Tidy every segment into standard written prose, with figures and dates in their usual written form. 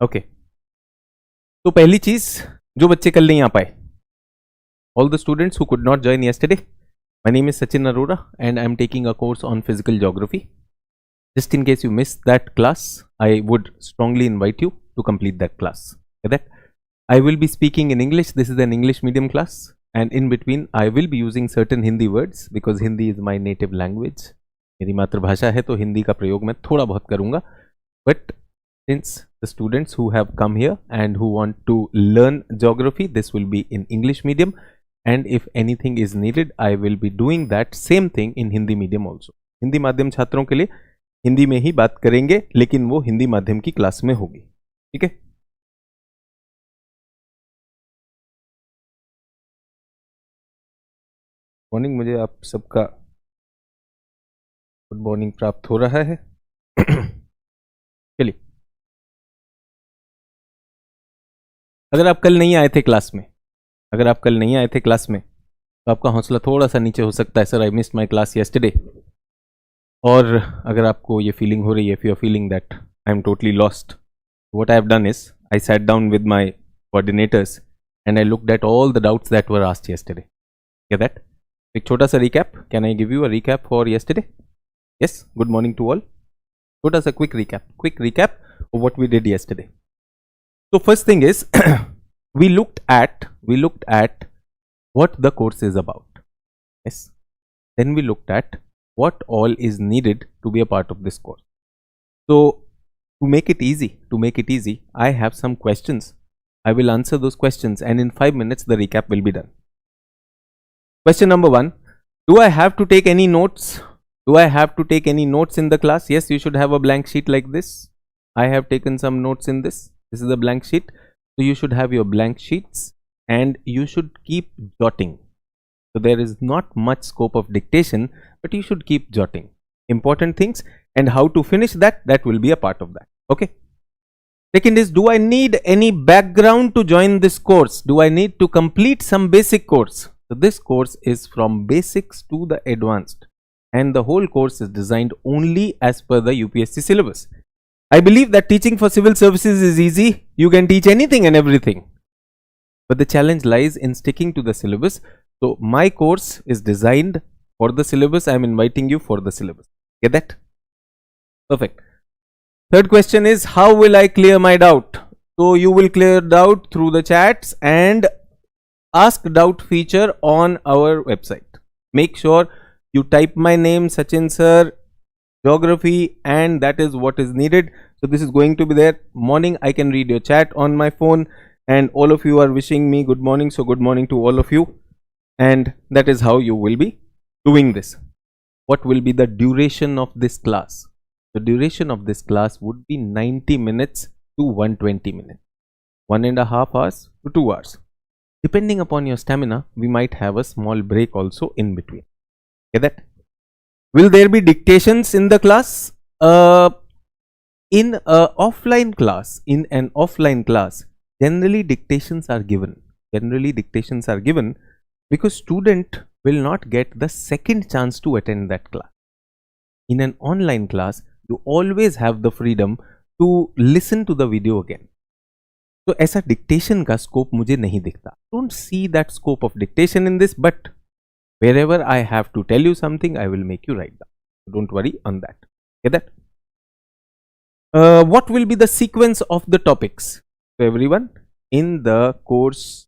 Okay तो पहली चीज, जो बच्चे कल नहीं आ पाए, all the students who could not join yesterday, my name is Sachin Arora and I am taking a course on physical geography. Just in case you missed that class, I would strongly invite you to complete that class. Okay, that I will be speaking in English. This is an English medium class, and in between I will be using certain Hindi words because Hindi is my native language. मेरी मातृभाषा है तो हिंदी का प्रयोग मैं थोड़ा बहुत करूँगा. But since the students who have come here and who want to learn geography, this will be in English medium. And if anything is needed, I will be doing that same thing in Hindi medium also. Hindi माध्यम छात्रों के लिए हिंदी में ही बात करेंगे, लेकिन वो हिंदी माध्यम की क्लास में होगी. ठीक है. मॉर्निंग, मुझे आप सबका गुड मॉर्निंग प्राप्त हो रहा है. चलिए, अगर आप कल नहीं आए थे क्लास में, अगर आप कल नहीं आए थे क्लास में तो आपका हौसला थोड़ा सा नीचे हो सकता है, sir I missed my class yesterday. और अगर आपको ये फीलिंग हो रही है, if you are feeling that I am totally lost, what I have done is I sat down with my coordinators and I looked at all the doubts that were asked yesterday. Get that? एक छोटा सा recap. Can I give you a recap for yesterday? Yes, good morning to all. छोटा सा quick recap of what we did yesterday. So first thing is we looked at what the course is about. Yes. Then we looked at what all is needed to be a part of this course. So to make it easy, I have some questions. I will answer those questions and in 5 minutes the recap will be done. Question number 1. Do I have to take any notes? Do I have to take any notes in the class? Yes, you should have a blank sheet like this. I have taken some notes in this. This is a blank sheet. So you should have your blank sheets and you should keep jotting. So there is not much scope of dictation, but you should keep jotting important things, and how to finish that will be a part of that. Okay. Second is, do I need any background to join this course? Do I need to complete some basic course? So this course is from basics to the advanced, and the whole course is designed only as per the UPSC syllabus. I believe that teaching for civil services is easy. You can teach anything and everything. But the challenge lies in sticking to the syllabus. So my course is designed for the syllabus. I am inviting you for the syllabus. Get that? Perfect. Third question is, how will I clear my doubt? So you will clear doubt through the chats and ask doubt feature on our website. Make sure you type my name, Sachin sir, geography, and that is what is needed. So this is going to be there. Morning, I can read your chat on my phone, and all of you are wishing me good morning. So good morning to all of you, and that is how you will be doing this. What will be the duration of this class? The duration of this class would be 90 minutes to 120 minutes, 1.5 hours to 2 hours. Depending upon your stamina, we might have a small break also in between. Get that? Will there be dictations in the class? In an offline class, generally dictations are given. Because student will not get the second chance to attend that class. In an online class, you always have the freedom to listen to the video again. So ऐसा dictation का scope मुझे नहीं दिखता. Don't see that scope of dictation in this, but wherever I have to tell you something, I will make you write down. Don't worry on that. Get that? What will be the sequence of the topics? So everyone, in the course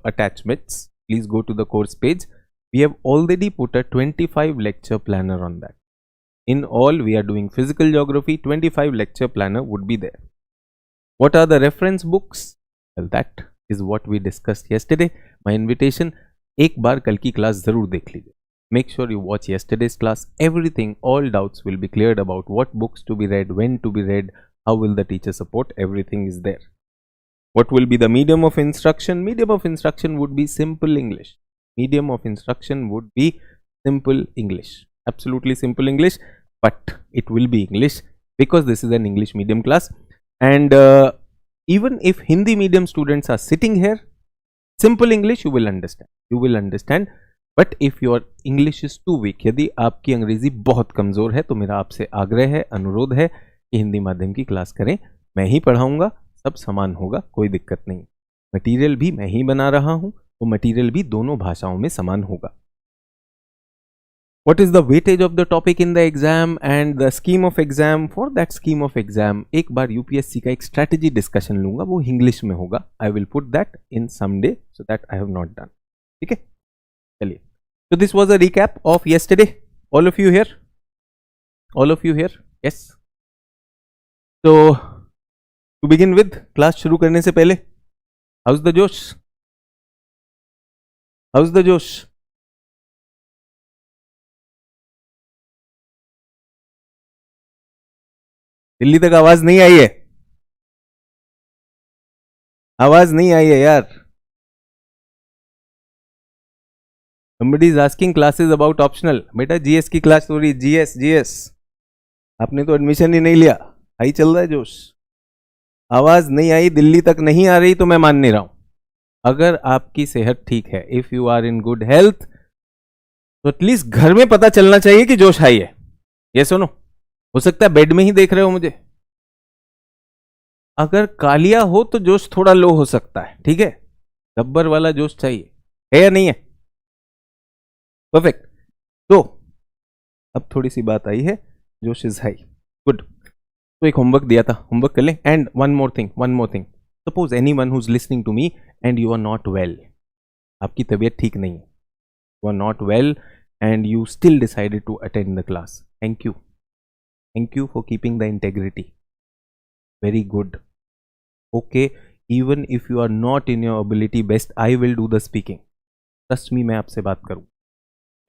attachments, please go to the course page. We have already put a 25 lecture planner on that. In all, we are doing physical geography. 25 lecture planner would be there. What are the reference books? Well, that is what we discussed yesterday. My invitation, एक बार कल की class जरूर देख लीजिए. Make sure you watch yesterday's class. Everything, all doubts will be cleared about what books to be read, when to be read, how will the teacher support. Everything is there. What will be the medium of instruction? Medium of instruction would be simple English. Medium of instruction would be simple English. Absolutely simple English, but it will be English because this is an English medium class. And even if Hindi medium students are sitting here, simple English you will understand. You will understand. But if your English is too weak, यदि आपकी अंग्रेजी बहुत कमज़ोर है, तो मेरा आपसे आग्रह है, अनुरोध है कि हिंदी माध्यम की क्लास करें, मैं ही पढ़ाऊंगा, सब समान होगा, कोई दिक्कत नहीं। मटेरियल भी मैं ही बना रहा हूं, तो मटेरियल भी दोनों भाषाओं में समान होगा। What is the weightage of the topic in the exam and the scheme of exam? For that scheme of exam, एक बार यूपीएससी का एक स्ट्रैटेजी डिस्कशन लूंगा, वो इंग्लिश में होगा। I will put that in someday so that I have not done. ठीक है, चलिए। So this was a recap of yesterday. All of you here? All of you here? Yes. So to begin with, class शुरू करने से पहले, how's the जोश? How's the जोश? दिल्ली तक आवाज नहीं आई है, आवाज नहीं आई है यार। Somebody is asking classes about optional. बेटा जीएस की क्लास हो रही, जीएस आपने तो एडमिशन ही नहीं लिया, हाई चल रहा है जोश। आवाज नहीं आई, दिल्ली तक नहीं आ रही तो मैं मान नहीं रहा हूं। अगर आपकी सेहत ठीक है, if you are in good health, तो एटलीस्ट घर में पता चलना चाहिए कि जोश हाई है। ये सुनो, हो सकता है बेड में ही देख रहे हो मुझे। अगर कालिया हो तो जोश थोड़ा लो हो सकता है, ठीक है। गब्बर वाला जोश चाहिए, है या नहीं है? परफेक्ट। तो अब थोड़ी सी बात आई है, जोश इज हाई, गुड। तो एक होमवर्क दिया था, होमवर्क कर लें। And one more thing, suppose anyone who is listening to me and you are not well, आपकी तबीयत ठीक नहीं है, you are not well and you still decided to attend the class, thank you for keeping the integrity, very good. Okay, even if you are not in your ability best, I will do the speaking, trust me, मैं आपसे बात करूं।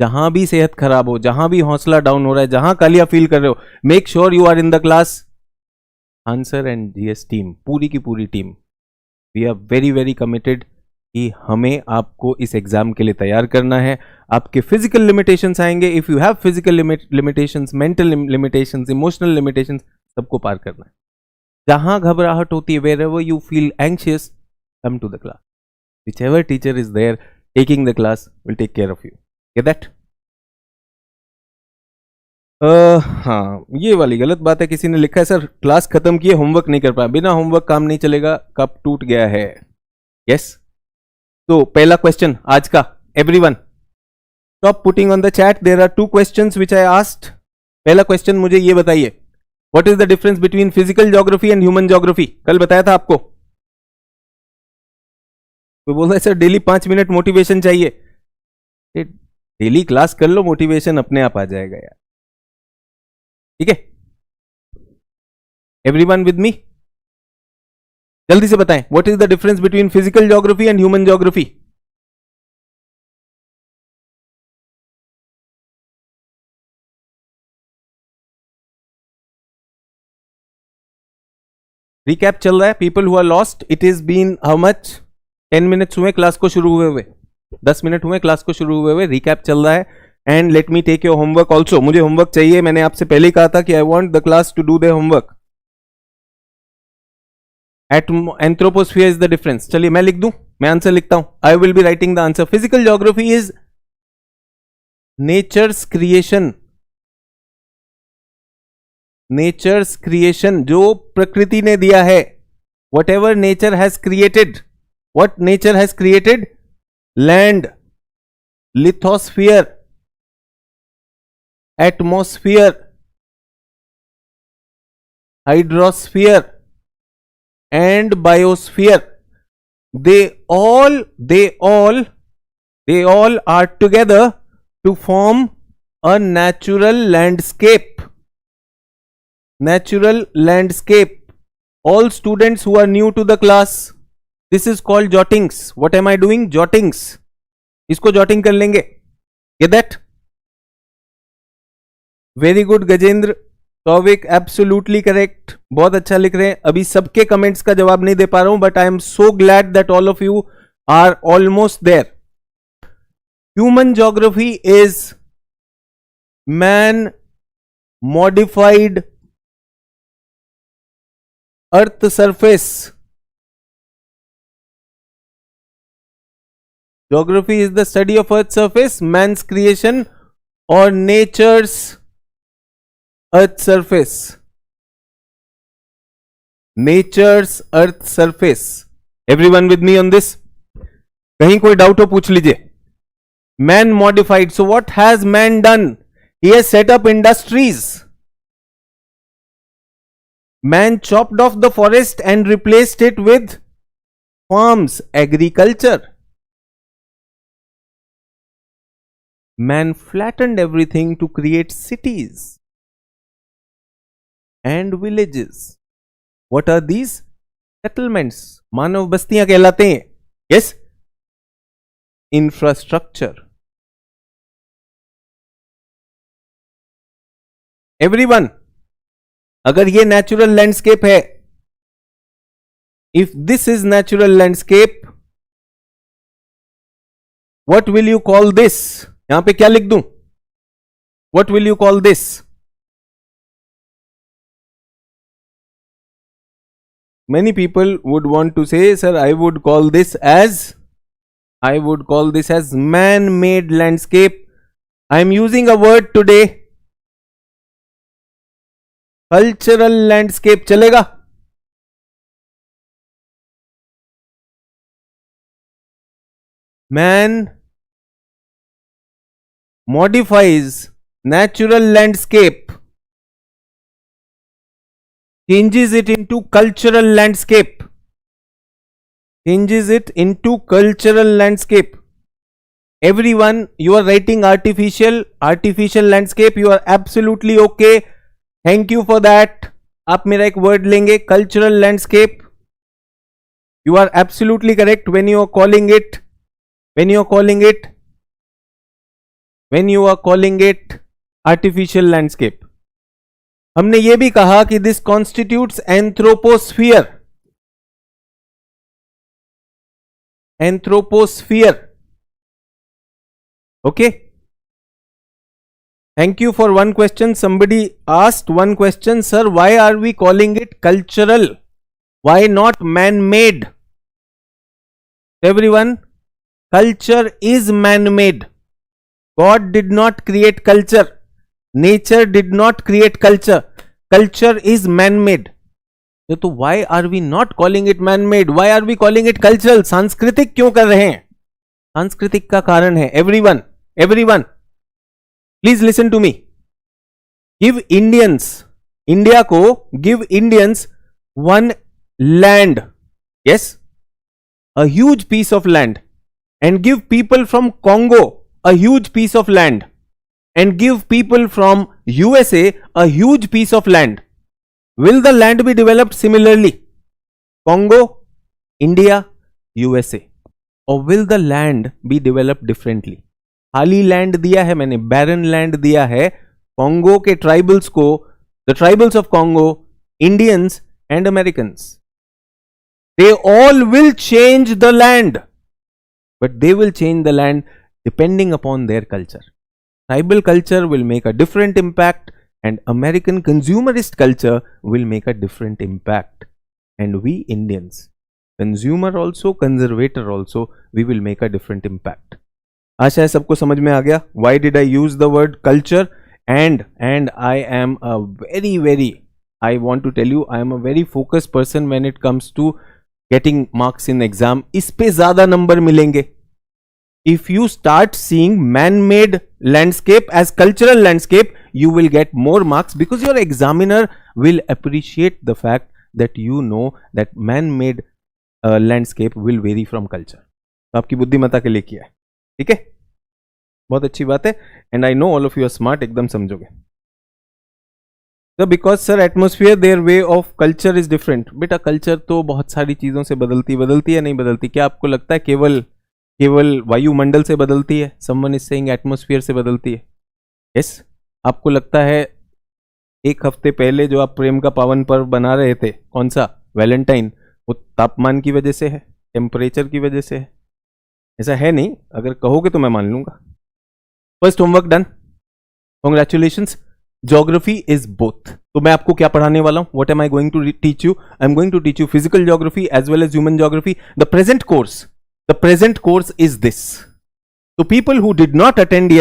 जहां भी सेहत खराब हो, जहां भी हौसला डाउन हो रहा है, जहां कालिया फील कर रहे हो, make sure you are in the class. Answer and GS team, पूरी की पूरी team, we are very very committed कि हमें आपको इस एग्जाम के लिए तैयार करना है। आपके फिजिकल लिमिटेशंस आएंगे, if you have physical limitations, mental limitations, emotional limitations, सबको पार करना है। जहां घबराहट होती है, wherever you feel anxious, come to the class. Whichever teacher is there taking the class will take care of you. Get that? हाँ, ये वाली गलत बात है। किसी ने लिखा है सर क्लास खत्म किए, होमवर्क नहीं कर पाया। बिना होमवर्क काम नहीं चलेगा, कप टूट गया है। यस, तो पहला क्वेश्चन आज का, everyone stop putting on the chat, there are 2 questions which I asked. पहला क्वेश्चन मुझे ये बताइए, what is the difference between physical geography and human geography? कल बताया था आपको। तो बोल रहा है सर डेली 5 मिनट मोटिवेशन चाहिए। डेली क्लास कर लो, मोटिवेशन अपने आप आ जाएगा यार, ठीक है। एवरीवन विद मी, जल्दी से बताएं, what is the difference between physical geography and human geography? Recap चल रहा है, people who are lost, it is been how much, 10 minutes हुए क्लास को शुरू हुए 10 मिनट हुए क्लास को शुरू हुए रिकैप चल रहा है। And let me take your homework also, मुझे होमवर्क चाहिए, मैंने आपसे पहले ही कहा था कि I want the class to do the homework. Anthroposphere is the difference. चलिए मैं लिख दूं, मैं आंसर लिखता हूं, I will be writing the answer. Physical geography is nature's creation, nature's creation, जो प्रकृति ने दिया है, whatever nature has created, what nature has created, land, lithosphere, atmosphere, hydrosphere and biosphere, they all are together to form a natural landscape. All students who are new to the class, this is called jottings. What am I doing? Jottings. इसको jotting कर लेंगे, get that? Very good Gajendra, Souvik, absolutely correct, बहुत अच्छा लिख रहे हैं। अभी सबके कमेंट्स का जवाब नहीं दे पा रहा हूं, but I am so glad that all of you are almost there. Human geography is man modified earth surface. Geography is the study of earth surface, man's creation और nature's earth surface. Nature's earth surface. Everyone with me on this? कहीं कोई doubt हो पूछ लीजिए. Man modified. So what has man done? He has set up industries. Man chopped off the forest and replaced it with farms, agriculture. Man flattened everything to create cities and villages. What are these? Settlements. मानव बस्तियां कहलाते हैं. Yes? Infrastructure. Everyone. अगर ये natural landscape है, if this is natural landscape, what will you call this? यहां पे क्या लिख दूं? What will you call this? Many people would want to say, sir I would call this as man made landscape. I am using a word today, cultural landscape. चलेगा? Man modifies natural landscape, changes it into cultural landscape. Changes it into cultural landscape. Everyone, you are writing artificial landscape. You are absolutely okay. Thank you for that. आप मेरा एक word लेंगे, cultural landscape. You are absolutely correct when you are calling it artificial landscape. हमने ये भी कहा कि this constitutes anthroposphere. Okay. Thank you for one question. Somebody asked one question, sir, why are we calling it cultural? Why not man-made? Everyone, culture is man-made. God did not create culture. Nature did not create culture. Culture is man-made. तो why are we not calling it man-made? Why are we calling it cultural? सांस्कृतिक क्यों कर रहे हैं? सांस्कृतिक का कारण है. Everyone. Please listen to me. Give Indians one land. Yes? A huge piece of land. And give people from Congo a huge piece of land. And give people from USA a huge piece of land. Will the land be developed similarly? Congo, India, USA. Or will the land be developed differently? खाली land दिया है मैंने, barren land दिया है Congo के tribals को, the tribals of Congo, Indians and Americans. They all will change the land, but they will change the land depending upon their culture. Tribal culture will make a different impact and American consumerist culture will make a different impact. And we Indians, consumer also, conservator also, we will make a different impact. आशा है सबको समझ में आ गया. Why did I use the word culture? And I am a very, I want to tell you, I am a very focused person when it comes to getting marks in exam. इस पे ज्यादा number मिलेंगे. If you start seeing man-made landscape as cultural landscape, you will get more marks because your examiner will appreciate the fact that you know that man-made landscape will vary from culture. तो आपकी बुद्धिमत्ता के लिए किया है. ठीक है, बहुत अच्छी बात है. And I know all of you are smart, एकदम समझोगे. तो because sir atmosphere there way of culture is different. बेटा कल्चर तो बहुत सारी चीजों से बदलती है नहीं बदलती. क्या आपको लगता है केवल वायुमंडल से बदलती है? समवन इज सेइंग एटमोस्फियर से बदलती है. यस. आपको लगता है एक हफ्ते पहले जो आप प्रेम का पावन पर्व बना रहे थे, कौन सा, वैलेंटाइन, वो तापमान की वजह से है, टेम्परेचर की वजह से है? ऐसा है नहीं. अगर कहोगे तो मैं मान लूंगा. First homework done. Congratulations. Geography is both. तो मैं आपको क्या पढ़ाने वाला हूं? What am I going to teach you? I am going to teach you physical geography as well as human geography. The present course is this. तो people who did not attend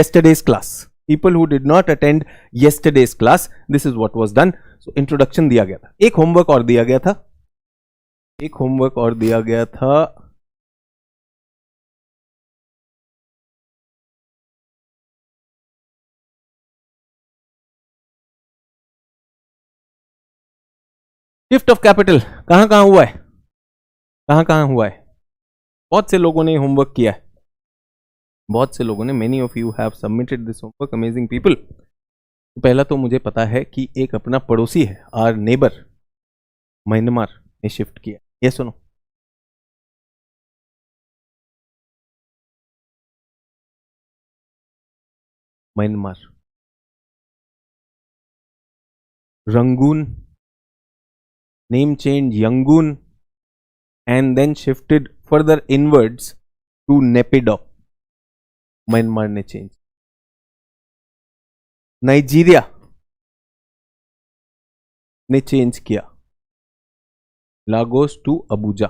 yesterday's class, this is what was done. So introduction दिया गया था, एक homework और दिया गया था. एक होमवर्क और दिया गया था, शिफ्ट ऑफ कैपिटल कहां कहां हुआ है, कहां कहां हुआ है? बहुत से लोगों ने होमवर्क किया है, बहुत से लोगों ने, many of you have submitted this homework, amazing people. पहला तो मुझे पता है कि एक अपना पड़ोसी है, आर नेबर, म्यांमार ने शिफ्ट किया, ये सुनो। Myanmar, Rangoon, name change Yangon, and then shifted further inwards to Naypyidaw, Myanmar ने चेंज। नाइजीरिया ने चेंज किया, Lagos to Abuja,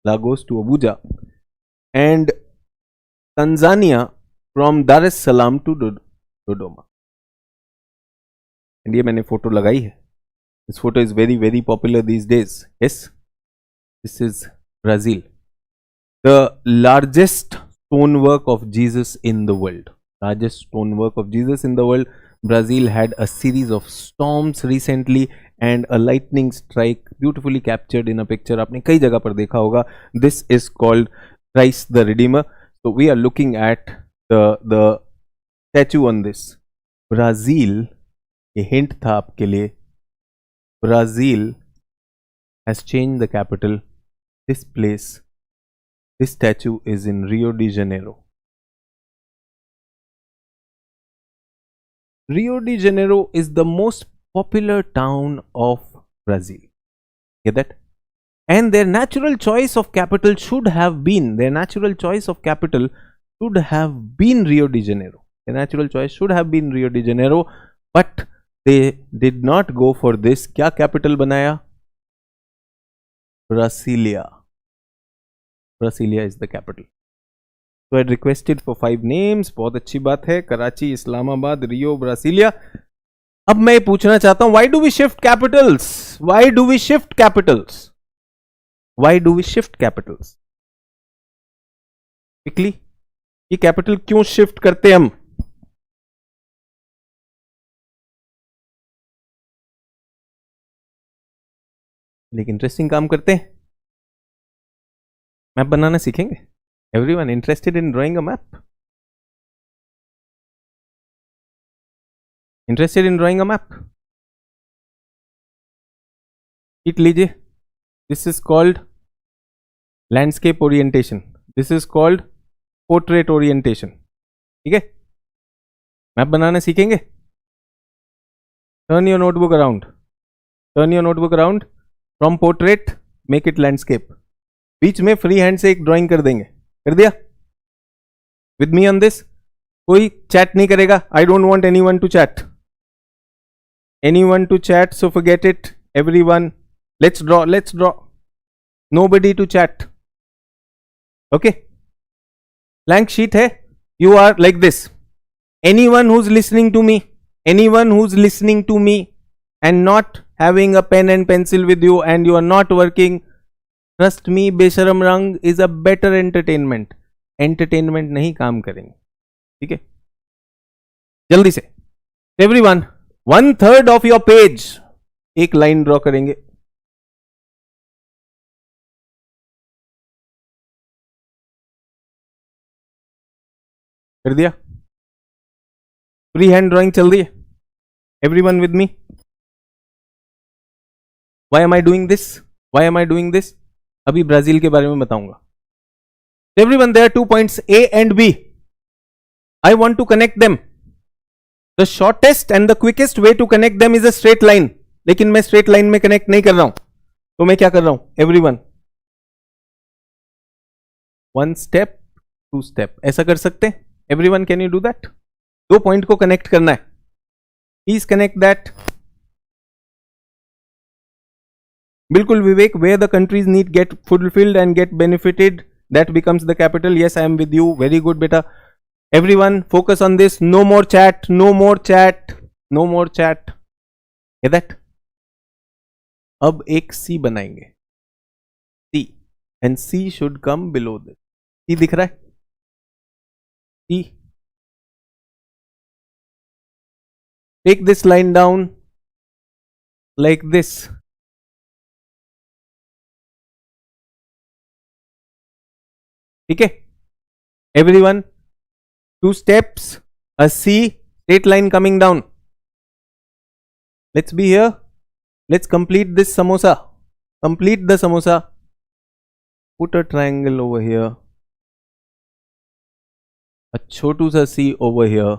Lagos to Abuja, and Tanzania from Dar es Salaam to Dodoma. And ये मैंने photo लगाई है, this photo is very very popular these days. Yes, this is Brazil, the largest stone work of Jesus in the world, largest stone work of Jesus in the world. Brazil had a series of storms recently and a lightning strike beautifully captured in a picture, आपने कई जगह पर देखा होगा। This is called Christ the Redeemer. So we are looking at the statue on this. Brazil, ये hint था आपके लिए, Brazil has changed the capital. This place, this statue is in Rio de Janeiro. Rio de Janeiro is the most popular town of Brazil. Get that? And their natural choice of capital should have been, Rio de Janeiro. Their natural choice should have been Rio de Janeiro, but they did not go for this. क्या capital बनाया? Brasilia. Brasilia is the capital. So I had requested for 5 names. बहुत अच्छी बात है, कराची, इस्लामाबाद, रियो, Brasilia. अब मैं पूछना चाहता हूं, why do we shift capitals? Why do we shift capitals? Why do we shift capitals? Quickly, ये कैपिटल क्यों शिफ्ट करते हम? लेकिन इंटरेस्टिंग काम करते हैं, मैप बनाना सीखेंगे। Everyone interested in drawing a map? Interested in drawing a map? Sheet लीजिए, this is called landscape orientation, this is called portrait orientation. ठीक है, मैप बनाना सीखेंगे। Turn your notebook around, turn your notebook around, from portrait make it landscape. बीच में free hand से एक drawing कर देंगे, कर दिया? With me on this. कोई चैट नहीं करेगा, I don't want anyone to chat, anyone to chat, so forget it everyone, let's draw, let's draw, nobody to chat. Okay, blank sheet है, you are like this, anyone who is listening to me, anyone who's listening to me and not having a pen and pencil with you and you are not working, trust me, बेशरम रंग is a better entertainment. entertainment नहीं काम करेंगे, ठीक है? जल्दी से everyone, 1/3 of your page एक लाइन ड्रॉ करेंगे। कर दिया? फ्री हैंड ड्राइंग चल रही है, everyone with me. Why am I doing this, why am I doing this? अभी ब्राजील के बारे में बताऊंगा। Everyone, there are 2 points A and B. I want to connect them. The shortest and the quickest way to connect them is a straight line. लेकिन मैं straight line में connect नहीं कर रहा हूं, तो मैं क्या कर रहा हूं? एवरीवन, 1 step 2 step, ऐसा कर सकते हैं? Everyone, can you do that? 2 point को कनेक्ट करना है, प्लीज कनेक्ट दैट। बिल्कुल विवेक, where the countries need get fulfilled and get benefited, that becomes the capital. Yes, I am with you, very good beta. Everyone focus on this, no more chat, no more chat, no more chat. Get that? अब एक सी बनाएंगे, and C should come below this. C दिख रहा है? C. Take this line down like this. ठीक है? Everyone, 2 steps, a C, straight line coming down. Let's be here. Let's complete this samosa. Complete the samosa. Put a triangle over here. A chotu sa C over here.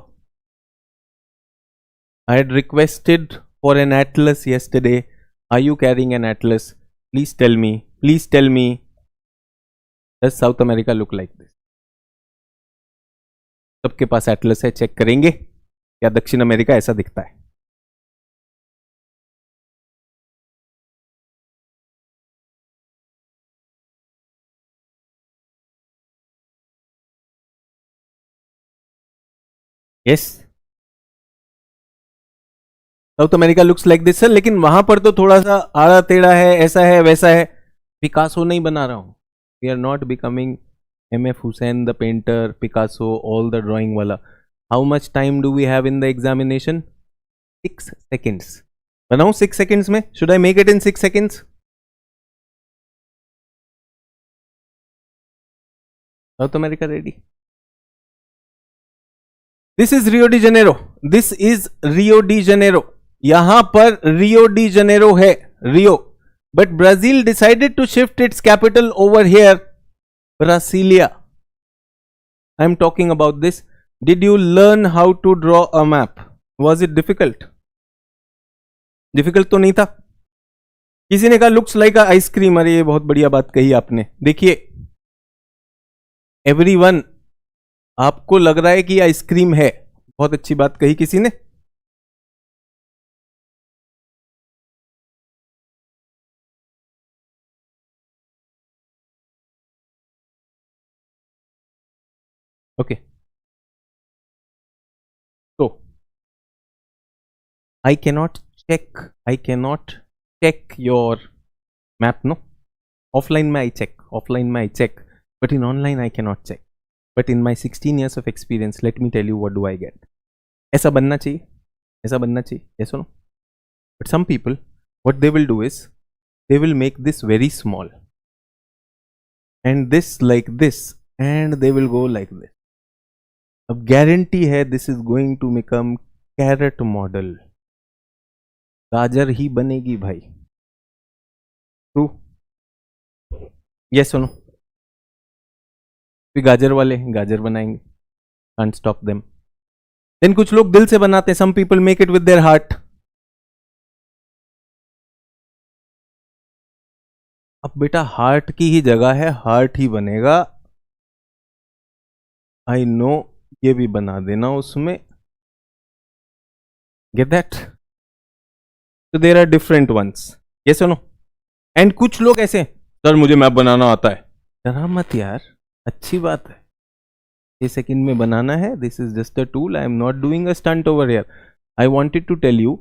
I had requested for an atlas yesterday. Are you carrying an atlas? Please tell me. Please tell me. Does South America look like this? सबके पास Atlas है, check करेंगे क्या दक्षिण America ऐसा दिखता है? Yes, south America looks like this sir, लेकिन वहां पर तो थोड़ा सा आड़ा टेढ़ा है, ऐसा है वैसा है. पिकासो नहीं बना रहा हूं. We are not becoming MF Hussain the painter, Picasso, all the drawing wala. How much time do we have in the examination? 6 seconds. बनाऊं 6 seconds में? Should I make it in 6 seconds? South America ready? This is Rio de Janeiro. This is Rio de Janeiro. यहां पर Rio de Janeiro है, Rio. But Brazil decided to shift its capital over here. Brasilia. I am talking about this. Did you learn how to draw a map? Was it difficult? Difficult तो नहीं था. किसी ने कहा looks like a ice cream. अरे ये बहुत बढ़िया बात कही आपने. देखिए, everyone, आपको लग रहा है कि आइसक्रीम है. बहुत अच्छी बात कही किसी ने. Okay. So, I cannot check your map, no? Offline mein I check. But in online I cannot check. But in my 16 years of experience, let me tell you what do I get. ऐसा बनना चाहिए. Yes or no? But some people, what they will do is, they will make this very small. And this like this. And they will go like this. अब guarantee है this is going to become carrot model. गाजर ही बनेगी भाई. True? Yes सुनो, गाजर वाले गाजर बनाएंगे. Can't stop them. देन कुछ लोग दिल से बनाते हैं. Some people make it with their heart. अब बेटा हार्ट की ही जगह है, हार्ट ही बनेगा. I know. ये भी बना देना उसमें. Get that? तो देयर आर डिफरेंट वंस. ये सुनो. एंड कुछ लोग ऐसे, सर मुझे मैप बनाना आता है. डरा मत यार, अच्छी बात है. 6 सेकंड में बनाना है. This is just a tool. I am not doing a stunt over here. I wanted to tell you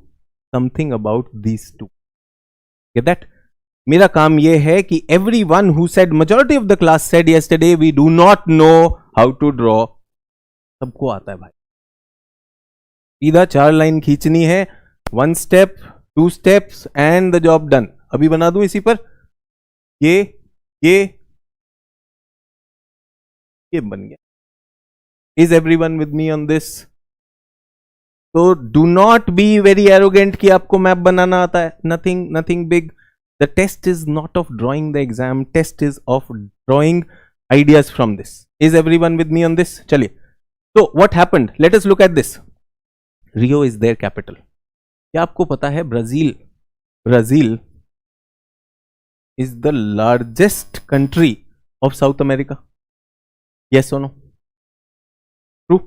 something about these two. Get that? मेरा काम यह है कि everyone who said, majority of the class said yesterday, we do not know how to draw. सबको आता है भाई. सीधा 4 लाइन खींचनी है. 1 step, 2 steps and the job done. अभी बना दूं इसी पर. ये बन गया. Is everyone with me on this? So do not be very arrogant कि आपको मैप बनाना आता है. Nothing big. The test is not of drawing the exam. Test is of drawing ideas from this. Is everyone with me on this? चलिए. So what happened? Let us look at this. Rio is their capital. क्या आपको पता है Brazil is the largest country of South America? Yes or no? True?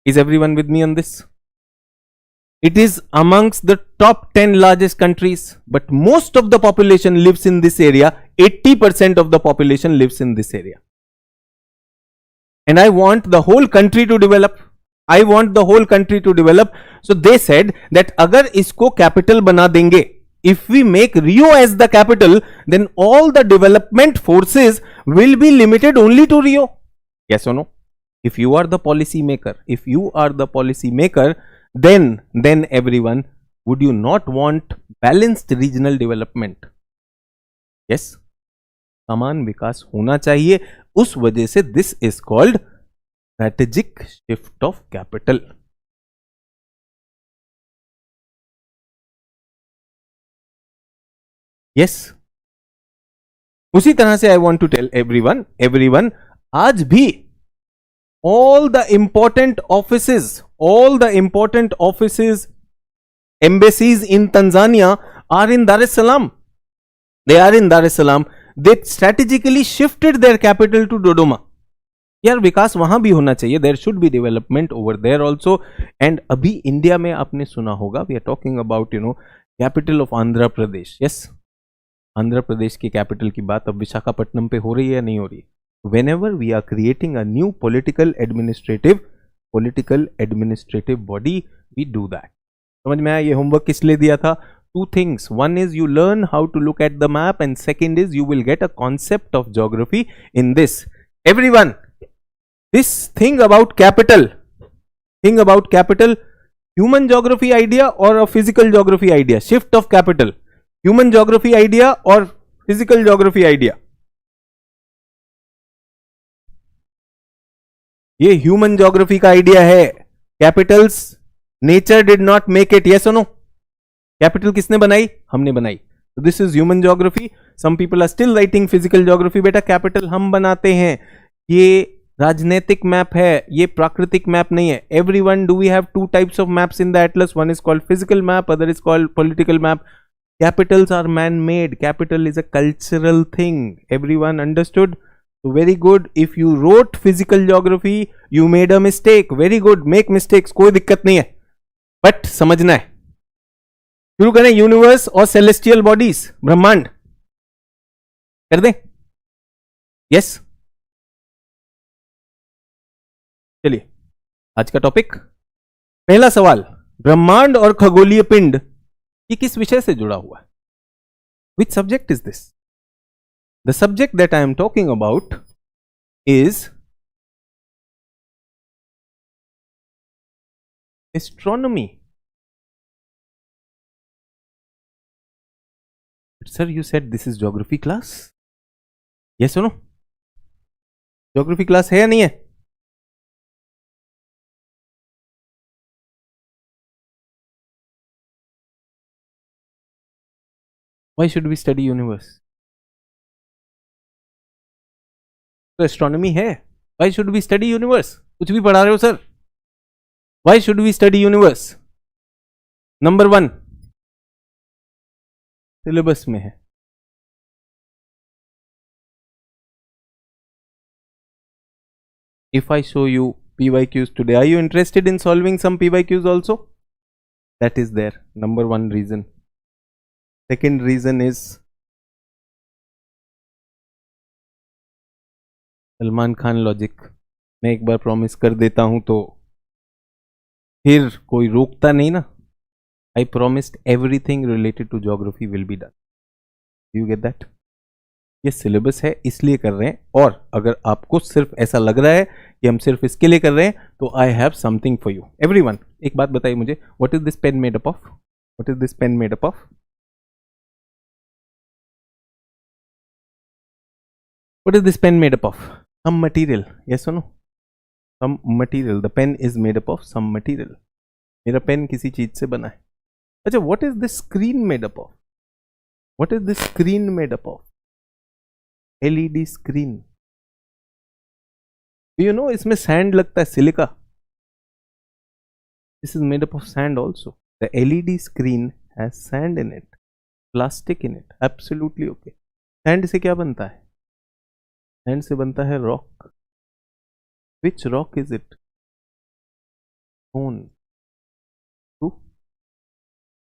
Is everyone with me on this? It is amongst the top 10 largest countries, but most of the population lives in this area. 80% of the population lives in this area. And I want the whole country to develop. So they said that अगर इसको capital बना देंगे, if we make Rio as the capital, then all the development forces will be limited only to Rio. Yes or no? If you are the policy maker, then everyone, would you not want balanced regional development? Yes, समान विकास होना चाहिए. उस वजह से this is called strategic shift of capital. Yes. उसी तरह से I want to tell everyone, आज भी all the important offices, embassies in Tanzania are in Dar es Salaam. They are in Dar es Salaam. They strategically shifted their capital to Dodoma. यार विकास वहां भी होना चाहिए. There should be development over there also. And अभी India में आपने सुना होगा, we are talking about capital of Andhra Pradesh. Yes, Andhra Pradesh की कैपिटल की बात अब विशाखापट्टनम पे हो रही है या नहीं हो रही? Whenever we are creating a new political administrative body, we do that. समझ में आया? ये होमवर्क किस लिए दिया था? Two things. One is you learn how to look at the map, and second is you will get a concept of geography in this. Everyone, this thing about capital, human geography idea or a physical geography idea? Shift of capital, human geography idea or physical geography idea? ये human geography का idea है. Capitals nature did not make it. Yes और no? Capital किसने बनाई? हमने बनाई. तो this is human geography. Some people are still writing physical geography. बेटा कैपिटल हम बनाते हैं. ये राजनीतिक मैप है, ये प्राकृतिक मैप नहीं है. Everyone, do we have two types of maps in the atlas? One is called physical map, other is called political map. Capitals are man-made. Capital is a cultural thing. Everyone understood? So very good. If you wrote physical geography, you made a mistake. Very good. Make mistakes. कोई दिक्कत नहीं है. But समझना है. शुरू करें. Universe और celestial bodies, ब्रह्मांड कर दें? यस. चलिए आज का टॉपिक. पहला सवाल, ब्रह्मांड और खगोलीय पिंड ये किस विषय से जुड़ा हुआ है? Which subject is this? The subject that I am talking about is astronomy. Sir, you said this is geography class? Yes or no? Geography class है या नहीं है? Why should we study universe? तो एस्ट्रोनॉमी है. Why should we study universe? कुछ भी पढ़ा रहे हो sir. Why should we study universe? Number 1 syllabus में है. If I show you PYQs today, are you interested in solving some PYQs also? That is there. Number 1 reason. Second reason is Salman Khan logic. मैं एक बार promise कर देता हूं तो फिर कोई रोकता नहीं ना. I promised everything related to geography will be done. You get that? ये सिलेबस है इसलिए कर रहे हैं. और अगर आपको सिर्फ ऐसा लग रहा है कि हम सिर्फ इसके लिए कर रहे हैं तो I have something for you. Everyone, एक बात बताइए मुझे, what is this pen made up of? What is this pen made up of? What is this pen made up of? Some material. Yes or no? Some material. The pen is made up of some material. मेरा pen किसी चीज से बना है. अच्छा, what is this screen made up of? What is this screen made up of? LED screen. Do you know इसमें sand लगता है, silica. This is made up of sand also. The LED screen has sand in it, plastic in it. Absolutely okay. Sand से क्या बनता है? Sand से बनता है rock. Which rock is it? Stone.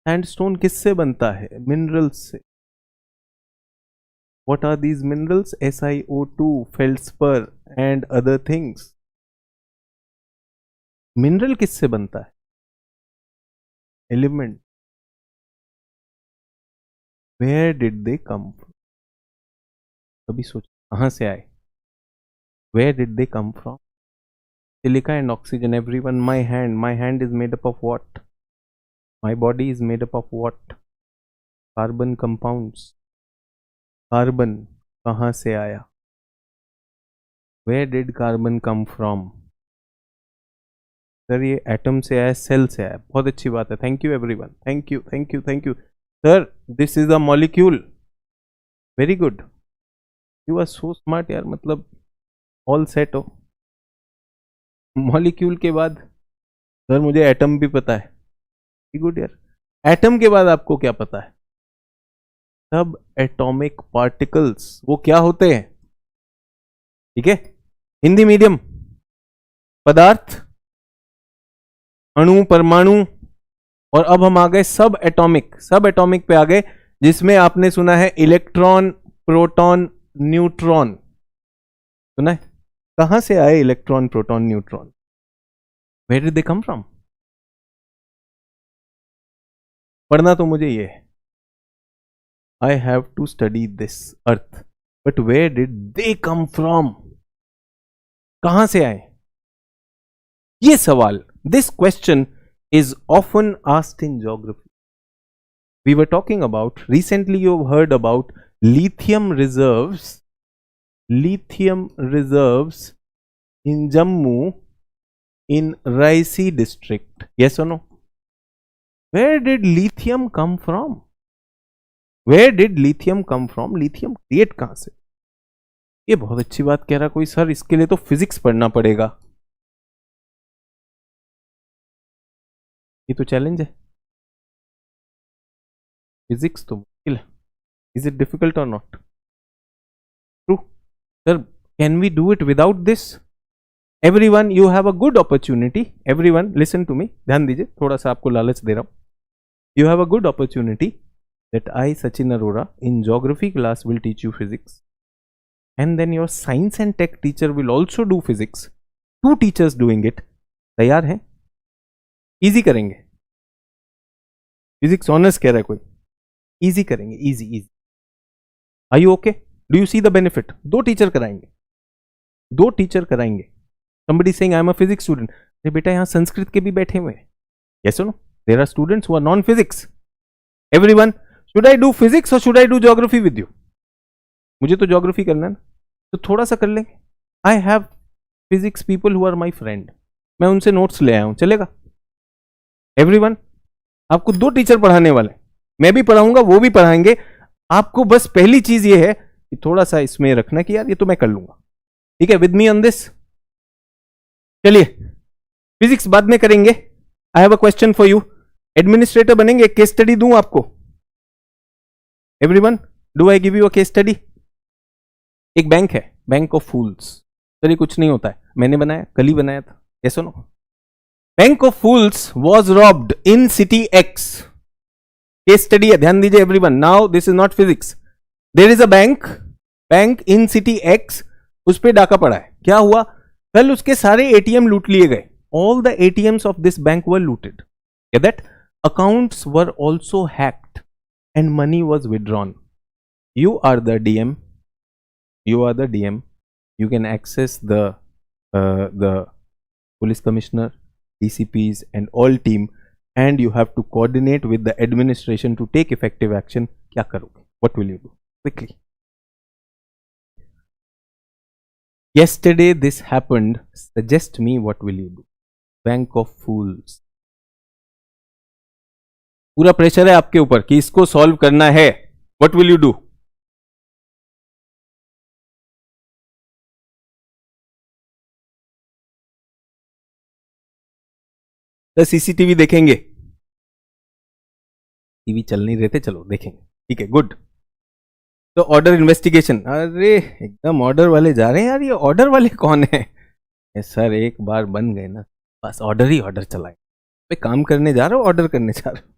Sandstone किससे बनता है? मिनरल्स से. What are these minerals? SiO2, feldspar and other things. Mineral किससे बनता है? Element. Where did they come, कभी सोच कहां से आए, where did they come from. Silica and oxygen, everyone, my hand is made up of what, my body is made up of what, carbon compounds, carbon कहां से आया, where did carbon come from. Sir ये atom से आया, cell से आया, बहुत अच्छी बात है, thank you everyone, thank you thank you thank you. Sir this is a molecule, very good, you are so smart यार, मतलब ऑल सेट हो। मॉलिक्यूल के बाद सर मुझे एटम भी पता है, वेरी गुड यार। एटम के बाद आपको क्या पता है, सब एटॉमिक पार्टिकल्स, वो क्या होते हैं, ठीक है, हिंदी मीडियम, पदार्थ, अणु, परमाणु, और अब हम आ गए सब एटॉमिक, सब एटॉमिक पे आ गए, जिसमें आपने सुना है इलेक्ट्रॉन, प्रोटॉन, न्यूट्रॉन, सुना है, कहां से आए electron, proton, neutron, where did they come from. पढ़ना तो मुझे ये है, I have to study this earth, but where did they come from, कहां से आए, ये सवाल, this question is often asked in geography. We were talking about, recently you've heard about lithium reserves in Jammu, in Raisi district, yes or no, where did lithium come from, where did lithium come from, lithium create कहां से। ये बहुत अच्छी बात कह रहा कोई, sir इसके लिए तो फिजिक्स पढ़ना पड़ेगा, ये तो चैलेंज है, फिजिक्स तो मुश्किल है, इज इट डिफिकल्ट और not, true sir, can we do it without this, everyone you have a good opportunity, everyone listen to me, ध्यान दीजिए, थोड़ा सा आपको लालच दे रहा हूं, you have a good opportunity that I Sachin Arora in geography class will teach you physics, and then your science and tech teacher will also do physics, 2 teachers doing it, तैयार हैं, इजी करेंगे, फिजिक्स ऑनर्स कह रहा है कोई, easy करेंगे, easy easy, are you okay, do you see the benefit, 2 teacher कराएंगे, 2 teacher कराएंगे, somebody saying I am a physics student, अरे बेटा यहां संस्कृत के भी बैठे हुए हैं, yes or no, there are students who are non physics, everyone, should I do physics or should I do geography with you, मुझे तो ज्योग्राफी करना है ना, तो थोड़ा सा कर लेंगे, I have physics people who are my friend, मैं उनसे नोट्स ले आया हूं, चलेगा, एवरीवन, आपको 2 टीचर पढ़ाने वाले, मैं भी पढ़ाऊंगा, वो भी पढ़ाएंगे, आपको बस पहली चीज ये है कि थोड़ा सा इसमें रखना कि यार ये तो मैं कर लूंगा, ठीक है, विद मी ऑन दिस, चलिए फिजिक्स बाद में करेंगे, आई have a question for you, administrator बनेंगे, केस स्टडी दूं आपको, everyone, do I give you a case study, एक बैंक है, बैंक ऑफ फूल्स, चलिए कुछ नहीं होता है, मैंने बनाया, कल ही बनाया था, ऐसा no, bank of fools was robbed in city X, case study है, ध्यान दीजिए everyone, now this is not physics, there is a bank in city X, उस पे डाका पड़ा है, क्या हुआ, कल उसके सारे एटीएम लूट लिए गए, all the ATMs of this bank were looted, that accounts were also hacked and money was withdrawn, you are the DM, you can access the police commissioner, DCPs and all team, and you have to coordinate with the administration to take effective action. क्या करोगे, what will you do quickly? Yesterday this happened, suggest me what will you do, bank of fools, पूरा pressure है आपके ऊपर कि इसको solve करना है, what will you do? तो सीसीटीवी देखेंगे, टीवी चल नहीं रहे थे, चलो देखेंगे, ठीक है, गुड, तो ऑर्डर इन्वेस्टिगेशन, अरे एकदम ऑर्डर वाले जा रहे हैं यार, ये ऑर्डर वाले कौन है सर, एक बार बन गए ना बस ऑर्डर ही ऑर्डर चलाए, भाई काम करने जा रहे हो, ऑर्डर करने जा रहे हो,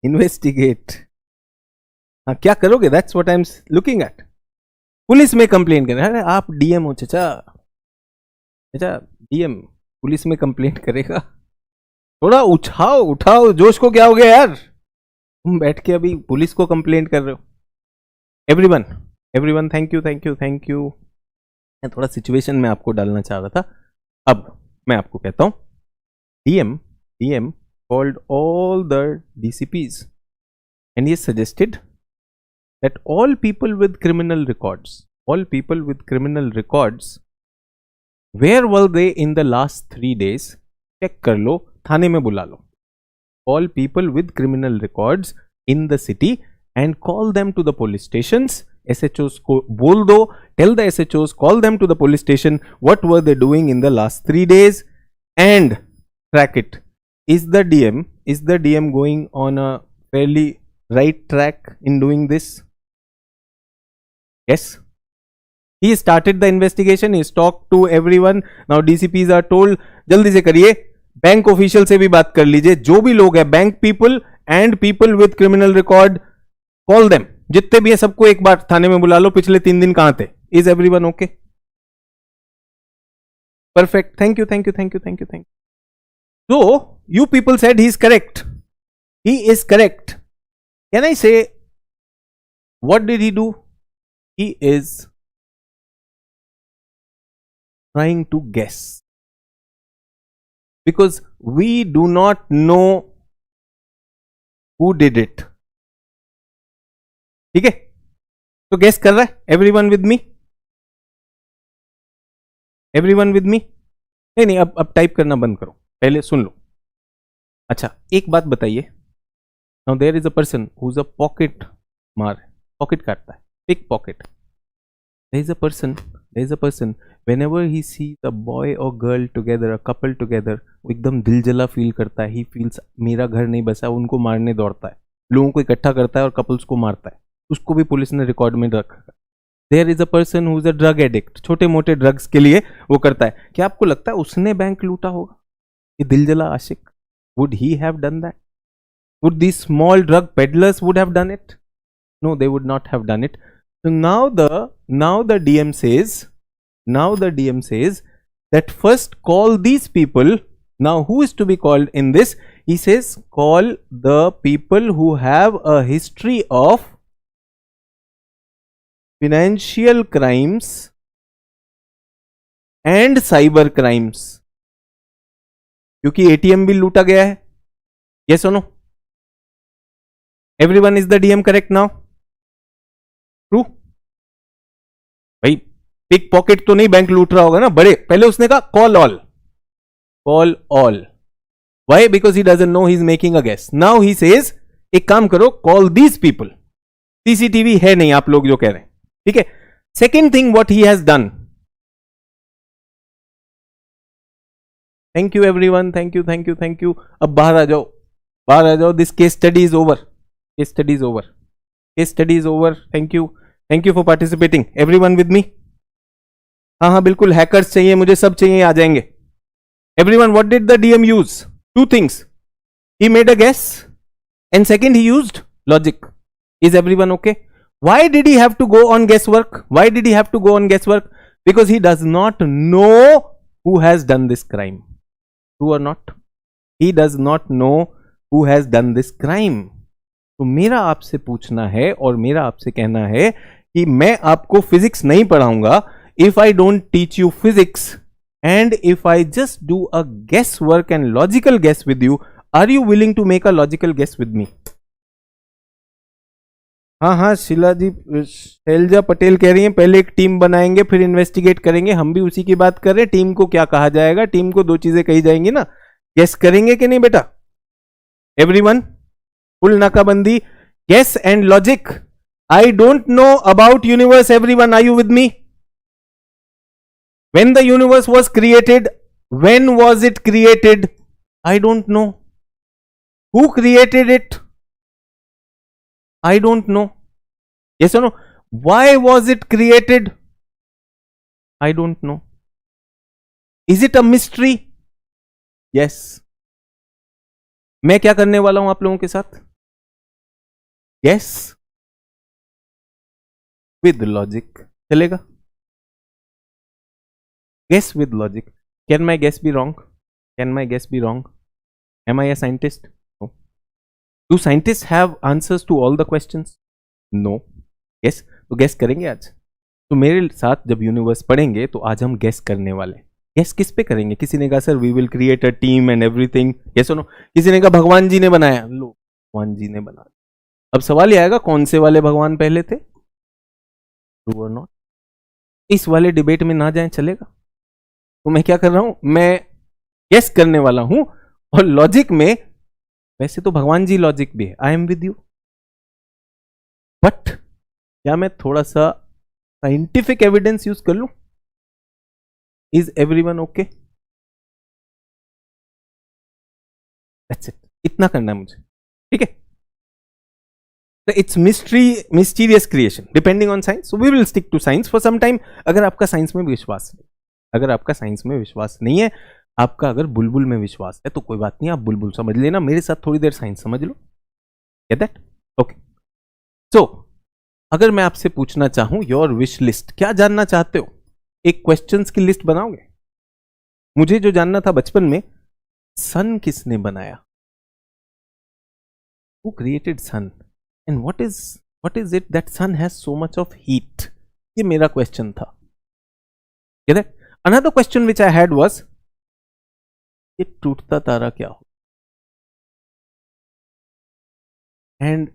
इन्वेस्टिगेट, हाँ क्या करोगे, that's what I am looking at, police में कंप्लेन कर रहे हैं, अरे आप डीएम हो चाचा, डीएम पुलिस में कंप्लेंट करेगा, थोड़ा उठाओ जोश को, क्या हो गया यार, तुम बैठ के अभी पुलिस को कंप्लेंट कर रहे हो। Everyone, everyone, thank you, thank you, thank you. मैं थोड़ा सिचुएशन में आपको डालना चाह रहा था। अब मैं आपको कहता हूं, DM called all the DCPs and he suggested that all people with criminal records, where were they in the last 3 days? Check कर लो, थाने में बुला लो। All people with criminal records in the city and call them to the police stations. SHOs को बोल दो, tell the SHOs, call them to the police station. What were they doing in the last 3 days? And track it. Is the DM going on a fairly right track in doing this? Yes. He started the investigation. He talked to everyone. Now DCPs are told, जल्दी से करिए, bank official से भी बात कर लीजिए, जो भी लोग हैं, bank people and people with criminal record, call them, जितने भी हैं सबको एक बार थाने में बुला लो। पिछले 3 दिन कहां थे? Is everyone okay? Perfect, thank you, thank you, thank you, thank you, thank you. So, you people said he is correct. He is correct. Can I say, what did he do? He is trying to guess. Because we do not know who did it. ठीक है? तो guess कर रहा है? Everyone with me? Everyone with me? नहीं, अब type करना बंद करो, पहले सुन लो। अच्छा, एक बात बताइए। Now there is a person who is a pocket मार, पॉकेट काटता है, pick pocket. There is a person whenever he sees a boy और girl together, a couple together, वो एकदम दिल जला फील करता है। ही फील्स मेरा घर नहीं बसा, उनको मारने दौड़ता है, लोगों को इकट्ठा करता है और कपल्स को मारता है। उसको भी पुलिस ने रिकॉर्ड में रखा। There is a person who is a drug addict, छोटे मोटे ड्रग्स के लिए वो करता है। क्या आपको लगता है उसने बैंक लूटा होगा? ये दिल जला आशिक, would he have done that? Would these small drug peddlers would have done it? No, they would not have done it. So now the DM says that first call these people. Now who is to be called in this? He says call the people who have a history of financial crimes and cyber crimes. क्योंकि ATM भी लूटा गया है। Yes और no? Everyone, is the DM correct now? True? भाई pick pocket तो नहीं bank लूट रहा होगा ना, बड़े। पहले उसने कहा call all. Why? Because he doesn't know, he is making a guess. Now he says एक काम करो, कॉल दीज पीपल। सीसीटीवी है नहीं, आप लोग जो कह रहे हैं, ठीक है। Second thing what he has done, thank you everyone, thank you, thank you, thank you. अब बाहर आ जाओ। This case study is over, case study is over. Thank you for participating. Everyone with me? हाँ, बिल्कुल। Hackers चाहिए मुझे, सब चाहिए, आ जाएंगे। Everyone, what did the DM use? 2 things. He made a guess and second he used logic. Is everyone okay? Why did he have to go on guesswork? Because he does not know who has done this crime. True or not? He does not know who has done this crime. तो मेरा आपसे पूछना है और मेरा आपसे कहना है कि मैं आपको फिजिक्स नहीं पढ़ाऊंगा if I don't teach you physics, and if I just do a guesswork and logical guess with you. Are you willing to make a logical guess with me? हाँ, शीला जी, शैलजा पटेल कह रही हैं पहले एक टीम बनाएंगे फिर इन्वेस्टिगेट करेंगे। हम भी उसी की बात कर रहे हैं। टीम को क्या कहा जाएगा? टीम को 2 चीजें कही जाएंगी ना। गेस करेंगे कि नहीं बेटा? एवरीवन, फुल नाकाबंदी, guess and logic. I don't know about universe. Everyone, are you with me? When the universe was created, when was it created? I don't know. Who created it? I don't know. Yes or no? Why was it created? I don't know. Is it a mystery? Yes. मैं क्या करने वाला हूं आप लोगों के साथ? Guess with logic. चलेगा? Guess with logic. Can my guess be wrong? Am I a scientist? No. Do scientist have answers to all the questions? No. Guess, तो गेस करेंगे आज। तो मेरे साथ जब यूनिवर्स पढ़ेंगे तो आज हम गेस करने वाले। गेस किस पे करेंगे? किसी ने कहा sir we will create a team and everything, yes सुनो। किसी ने कहा भगवान जी ने बनाया, लो भगवान जी ने बनाया। अब सवाल ये आएगा कौन से वाले भगवान पहले थे, ट्रू और नॉट। इस वाले डिबेट में ना जाए चलेगा। तो मैं क्या कर रहा हूं, मैं गेस करने वाला हूं। और लॉजिक में वैसे तो भगवान जी लॉजिक भी है, I am with you, but क्या मैं थोड़ा सा साइंटिफिक एविडेंस यूज कर लूं? Is everyone okay? That's it, इतना करना है मुझे, ठीक है। It's mysterious creation depending on science, so we will stick to science for some time. अगर आपका साइंस में विश्वास नहीं, अगर आपका साइंस में विश्वास नहीं है, आपका अगर बुलबुल में विश्वास है तो कोई बात नहीं, आप बुलबुल समझ लेना, मेरे साथ थोड़ी देर साइंस समझ लो, गेट दैट? ओके। सो अगर मैं आपसे पूछना चाहूं योर विश लिस्ट, क्या जानना चाहते हो? एक क्वेश्चंस की लिस्ट बनाओगे? मुझे जो जानना था बचपन में, सन किसने बनाया? Who created sun and what is it that sun has so much of heat? ये मेरा क्वेश्चन था। Another question which I had was, ये टूटता तारा क्या हो? And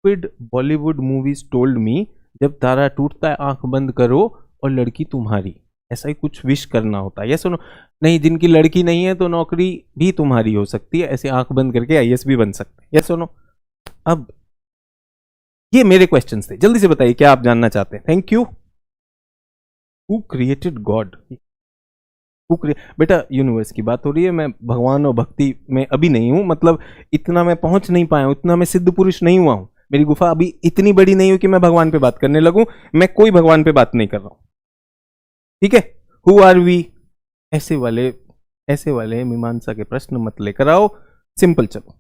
Bollywood movies told me, जब तारा टूटता है आंख बंद करो और लड़की तुम्हारी, ऐसा ही कुछ विश करना होता है। ये सुनो, नहीं जिनकी लड़की नहीं है तो नौकरी भी तुम्हारी हो सकती है, ऐसे आंख बंद करके आईएएस भी बन सकते हैं। ये सुनो, अब ये मेरे क्वेश्चंस थे, जल्दी से बताइए क्या आप जानना चाहते हैं। Thank you. Who created God? बेटा यूनिवर्स की बात हो रही है, मैं भगवान और भक्ति में अभी नहीं हूं, मतलब इतना मैं पहुंच नहीं पाया हूं, इतना मैं सिद्ध पुरुष नहीं हुआ हूं, मेरी गुफा अभी इतनी बड़ी नहीं हुई कि मैं भगवान पे बात करने लगूं। मैं कोई भगवान पे बात नहीं कर रहा हूं, ठीक है। Who are we? ऐसे वाले मीमांसा के प्रश्न मत लेकर आओ, सिंपल चलो।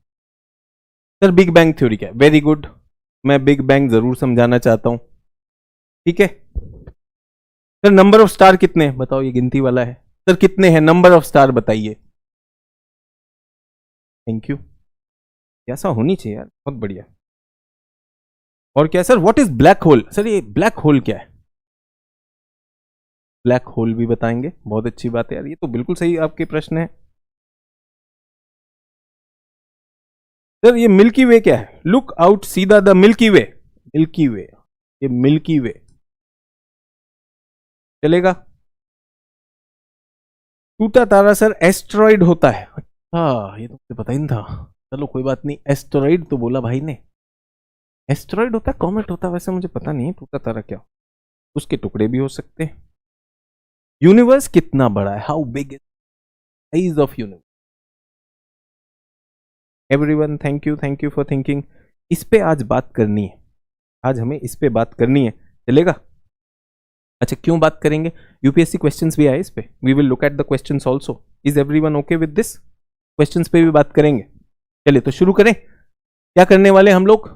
सर बिग बैंग थ्योरी क्या है? वेरी गुड, मैं बिग बैंग जरूर समझाना चाहता हूं, ठीक है। सर नंबर ऑफ स्टार कितने हैं बताओ, ये गिनती वाला है। सर कितने हैं, नंबर ऑफ स्टार बताइए। थैंक यू, ऐसा होनी चाहिए यार, बहुत बढ़िया। और क्या sir, what is black hole? Sir ये ब्लैक होल क्या है? ब्लैक होल भी बताएंगे, बहुत अच्छी बात है यार, ये तो बिल्कुल सही आपके प्रश्न है। सर ये मिल्की वे क्या है? लुक आउट सीधा द मिल्की वे। मिल्की वे, ये मिल्की वे चलेगा। टूटा तारा सर एस्ट्रॉइड होता है। अच्छा, ये तो मुझे पता ही नहीं था, चलो कोई बात नहीं। एस्ट्रॉइड तो बोला भाई ने, एस्ट्रॉइड होता है, कॉमेट होता है, वैसे मुझे पता नहीं है टूटा तारा क्या, उसके टुकड़े भी हो सकते हैं। यूनिवर्स कितना बड़ा है? How big is size of universe? Everyone thank you for thinking. इस पे आज बात करनी है, आज हमें इस पे बात करनी है, चलेगा? अच्छा क्यों बात करेंगे? यूपीएससी क्वेश्चंस भी आए इस पे, we will look at the questions also. Is everyone okay with this? Questions पे भी बात करेंगे, चलिए तो शुरू करें। क्या करने वाले हम लोग?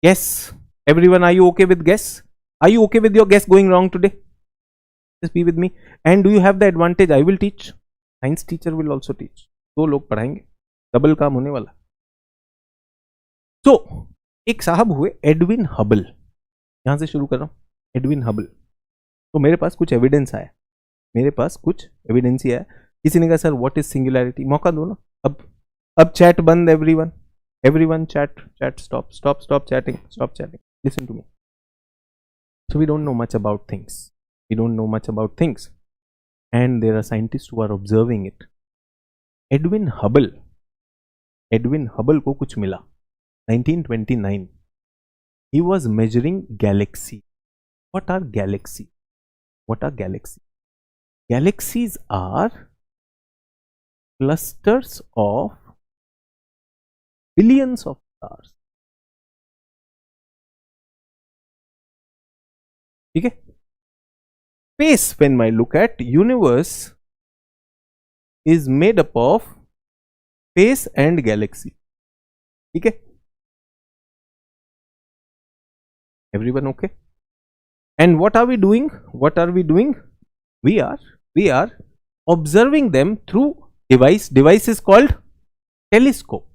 Guess. Everyone are you okay with guess? Are you okay with your guess going wrong today? Just be with me and do you have the advantage, I will teach, science teacher will also teach, दो लोग पढ़ाएंगे, double काम होने वाला। तो एक साहब हुए एडविन हबल, यहां से शुरू कर रहा हूं, एडविन हबल। तो मेरे पास कुछ एविडेंस आया, मेरे पास कुछ एविडेंस ही आया। किसी ने कहा सर व्हाट इज सिंगुलैरिटी? मौका दो ना। अब चैट बंद, everyone chat stop chatting, listen to me. So we don't know much about things, and there are scientists who are observing it. Edwin Hubble को कुछ मिला 1929. He was measuring galaxy. What are galaxies? Galaxies are clusters of billions of stars. ठीक है? Space, when I look at universe, is made up of space and galaxy. ठीक है? Everyone okay? And what are we doing? We are observing them through device. Device is called telescope.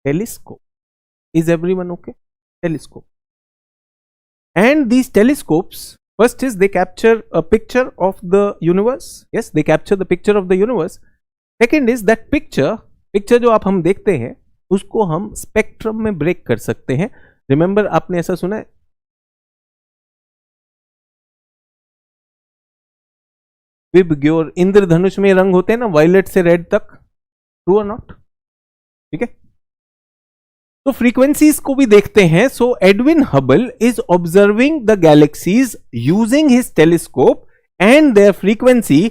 telescope. Is everyone okay? Telescope. And these telescopes, first is they capture a picture of the universe. Yes, they capture the picture of the universe. Second is that picture जो आप हम देखते हैं उसको हम spectrum में break कर सकते हैं. रिमेंबर, आपने ऐसा सुना है, विबग्योर, इंद्रधनुष में रंग होते हैं ना, वायलेट से रेड तक. ट्रू और नॉट? ठीक है. तो फ्रीक्वेंसीज को भी देखते हैं. So Edwin Hubble is observing the galaxies using his telescope and their frequency,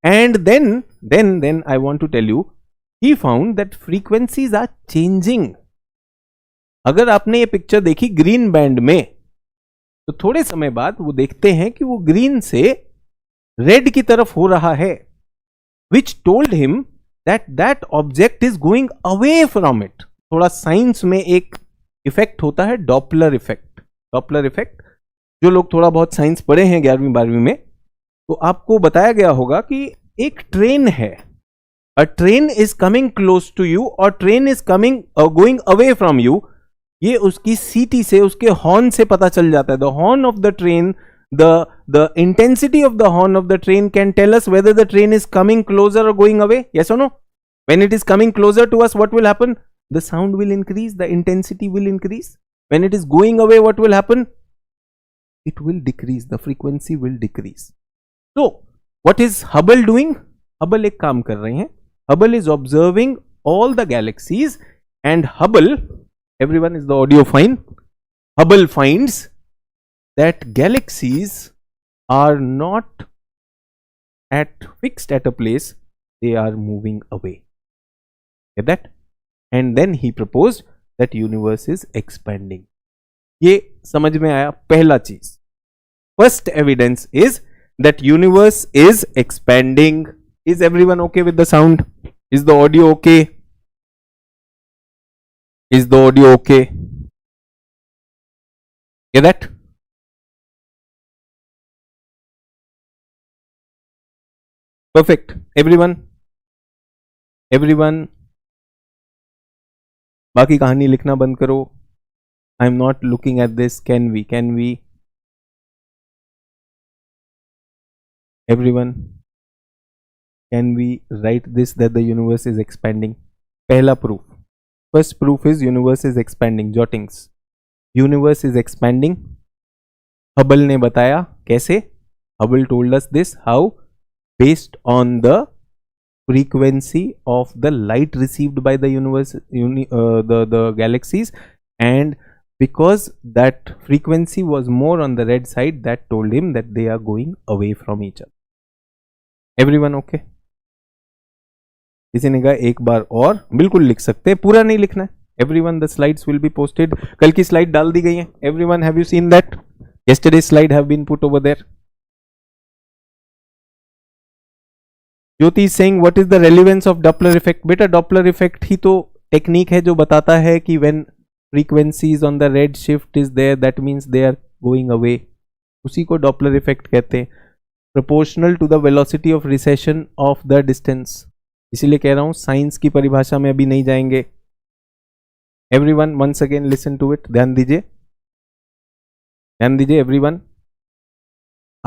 and then I want to tell you, he found that frequencies are changing. अगर आपने ये पिक्चर देखी ग्रीन बैंड में, तो थोड़े समय बाद वो देखते हैं कि वो ग्रीन से रेड की तरफ हो रहा है, which told him that that object is going away from it. थोड़ा साइंस में एक इफेक्ट होता है, डॉपलर इफेक्ट. डॉपलर इफेक्ट, जो लोग थोड़ा बहुत साइंस पढ़े हैं 11वीं 12वीं में, तो आपको बताया गया होगा कि एक ट्रेन है, a train is coming close to you or train is coming going away from you. ये उसकी सीटी से, उसके हॉर्न से पता चल जाता है. The horn of the train, the intensity of the horn of the train can tell us whether the train is coming closer or going away. Yes or no? When it is coming closer to us, what will happen? The sound will increase, the intensity will increase. When it is going away, what will happen? It will decrease, the frequency will decrease. So what is Hubble doing? Hubble एक काम कर रहे हैं. Hubble is observing all the galaxies, and Hubble, everyone, is the audio fine? Hubble finds that galaxies are not fixed at a place, they are moving away. Get that? And then he proposed that universe is expanding. ये समझ में आया पहला चीज. First evidence is that universe is expanding. Is everyone okay with the sound? Is the audio okay? Is the audio okay? Hear that? Perfect. Everyone? बाकी कहानी लिखना बंद करो. I am not looking at this. Can we? Everyone? Can we write this, that the universe is expanding? पहला proof. First proof is universe is expanding. Jottings. Universe is expanding. Hubble ने बताया कैसे. Hubble told us this. How? Based on the frequency of the light received by the universe, the galaxies, and because that frequency was more on the red side, that told him that they are going away from each other. Everyone okay? किसी ने कहा एक बार और, बिल्कुल लिख सकते हैं, पूरा नहीं लिखना है. Everyone, the slides will be posted. कल की स्लाइड डाल दी गई है. Everyone, have you seen that? Yesterday's slide have been put over there. Jyoti is saying what is the relevance of Doppler effect? बेटा Doppler effect ही तो technique है जो बताता है कि when frequencies on the red shift is there, that means they are going away. उसी को Doppler effect कहते हैं. Proportional to the velocity of recession of the distance. इसीलिए कह रहा हूं साइंस की परिभाषा में अभी नहीं जाएंगे. Everyone, once again listen to it. ध्यान दीजिए everyone.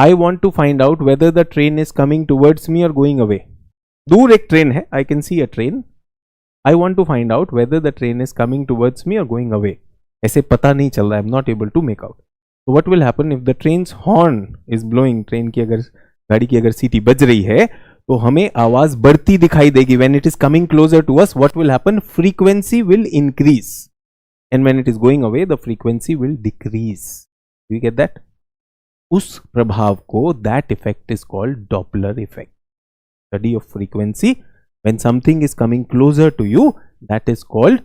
I want to find out whether the train is coming towards me और गोइंग अवे. दूर एक ट्रेन है, I can see a train. I want to find out whether the train is coming towards me और going away. ऐसे पता नहीं चल रहा है, I am not able to make out. तो what will happen if the trains horn is blowing? Train की अगर, गाड़ी की अगर सीटी बज रही है तो हमें आवाज बढ़ती दिखाई देगी. when it is coming closer to us, what will happen? Frequency will increase, and when it is going away, the frequency will decrease. Do you get that? उस प्रभाव को, that effect is called Doppler effect. Study of frequency. When something is coming closer to you, that is called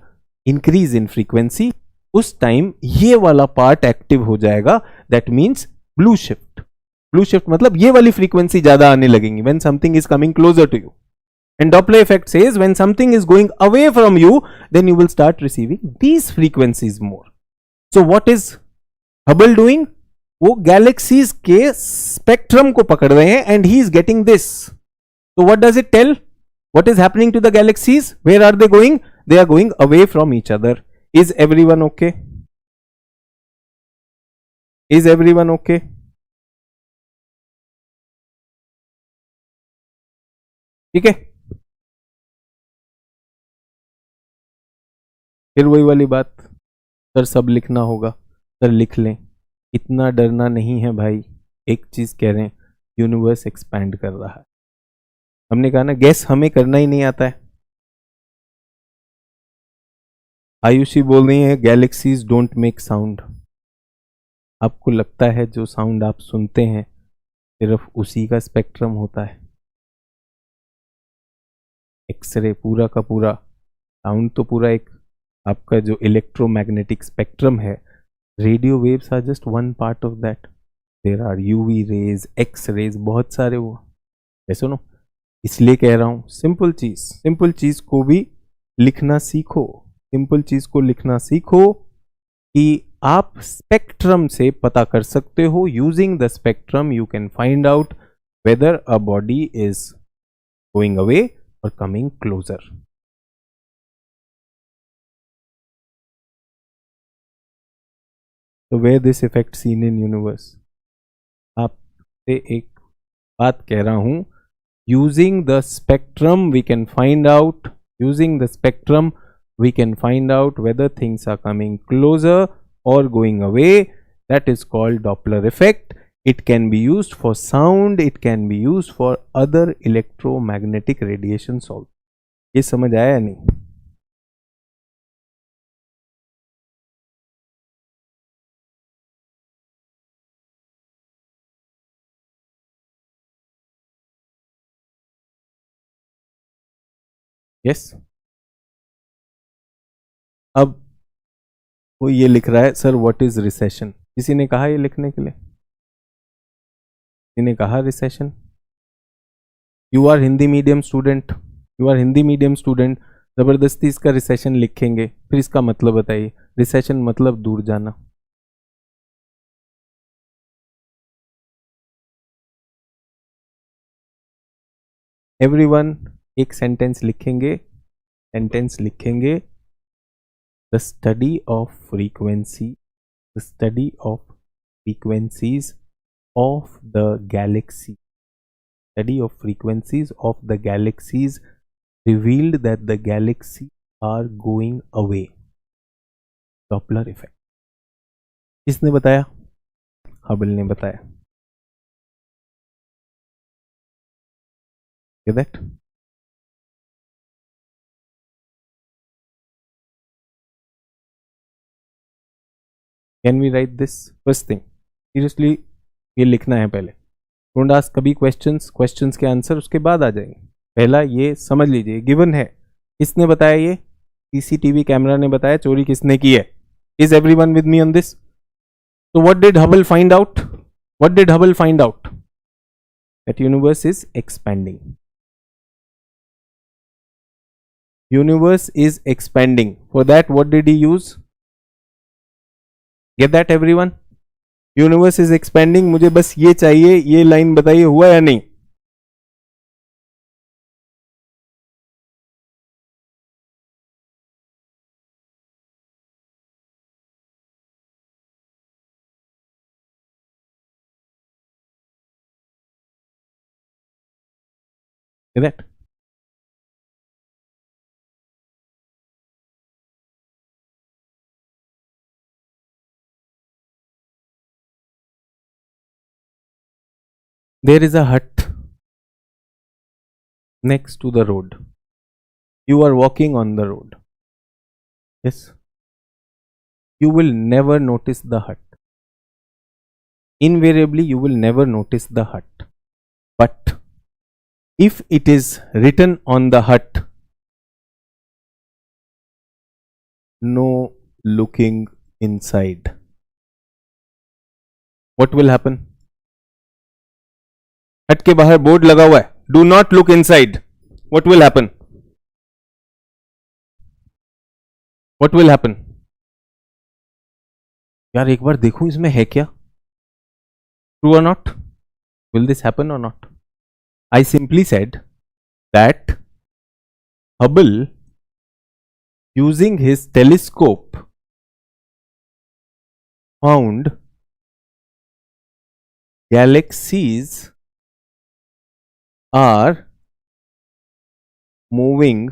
increase in frequency. उस time ये वाला part active हो जाएगा. That means blue shift. Blue shift मतलब ये वाली frequency ज्यादा आने लगेंगी when something is coming closer to you. And Doppler effect says when something is going away from you, then you will start receiving these frequencies more. So what is Hubble doing? वो galaxies के spectrum को पकड़ रहे हैं and he is getting this. So what does it tell? What is happening to the galaxies? Where are they going? they are going away from each other. Is everyone okay? Is everyone okay? ठीक है, फिर वही वाली बात, sir सब लिखना होगा, sir लिख लें, इतना डरना नहीं है भाई। एक चीज कह रहे हैं, यूनिवर्स एक्सपैंड कर रहा है। हमने कहा ना, गैस हमें करना ही नहीं आता है। आयुषी बोल रही है गैलेक्सीज डोंट मेक साउंड। आपको लगता है जो साउंड आप सुनते हैं सिर्फ उसी का स्पेक्ट्रम होता है? एक्सरे पूरा का पूरा साउंड तो पूरा एक आपका जो इलेक्ट्रोमैग्नेटिक स्पेक्ट्रम है, radio waves are just one part of that. There are UV rays, X rays, बहुत सारे वो है। सुनो, इसलिए कह रहा हूं सिंपल चीज को भी लिखना सीखो। सिंपल चीज को लिखना सीखो कि आप स्पेक्ट्रम से पता कर सकते हो। Using the spectrum you can find out whether a body is going away और कमिंग क्लोजर। तो where this effect seen in universe, आपसे एक बात कह रहा हूं, using the spectrum we can find out, using the spectrum we can find out whether things are coming closer or going away. That is called Doppler effect. It can be used for sound, it can be used for other electromagnetic radiations also. ये समझ आया या नहीं? Yes? अब वो ये लिख रहा है, सर व्हाट इज रिसेशन? किसी ने कहा ये लिखने के लिए? किसी ने कहा recession? You are Hindi medium student, you are Hindi medium student, जबरदस्ती इसका रिसेशन लिखेंगे, फिर इसका मतलब बताइए। रिसेशन मतलब दूर जाना। एवरीवन एक सेंटेंस लिखेंगे, सेंटेंस लिखेंगे, the study of frequency, the study of frequencies of the galaxy, study of frequencies of the galaxies revealed that the galaxies are going away. Doppler effect किसने बताया? हबल ने बताया। Get that? Can we write this? First thing, seriously ये लिखना है पहले। Don't ask कभी questions, questions के आंसर उसके बाद आ जाएंगे। पहला ये समझ लीजिए, गिवन है। किसने बताया? ये सीसीटीवी कैमरा ने बताया। चोरी किसने की है? Is everyone with me on this? So what did Hubble find out? What did Hubble find out? That universe is expanding. Universe is expanding. For that, what did he use? Get that everyone? Universe is expanding. मुझे बस ये चाहिए, ये line बताइए हुआ या नहीं? Get that? There is a hut next to the road. You are walking on the road. Yes. You will never notice the hut. Invariably, you will never notice the hut. But if it is written on the hut, no looking inside, what will happen? हट के बाहर board लगा हुआ है, do not look inside. What will happen? What will happen? यार एक बार देखूं इसमें है क्या? ट्रू और नॉट? विल दिस हैपन और not? I simply said that Hubble using his telescope found galaxies are moving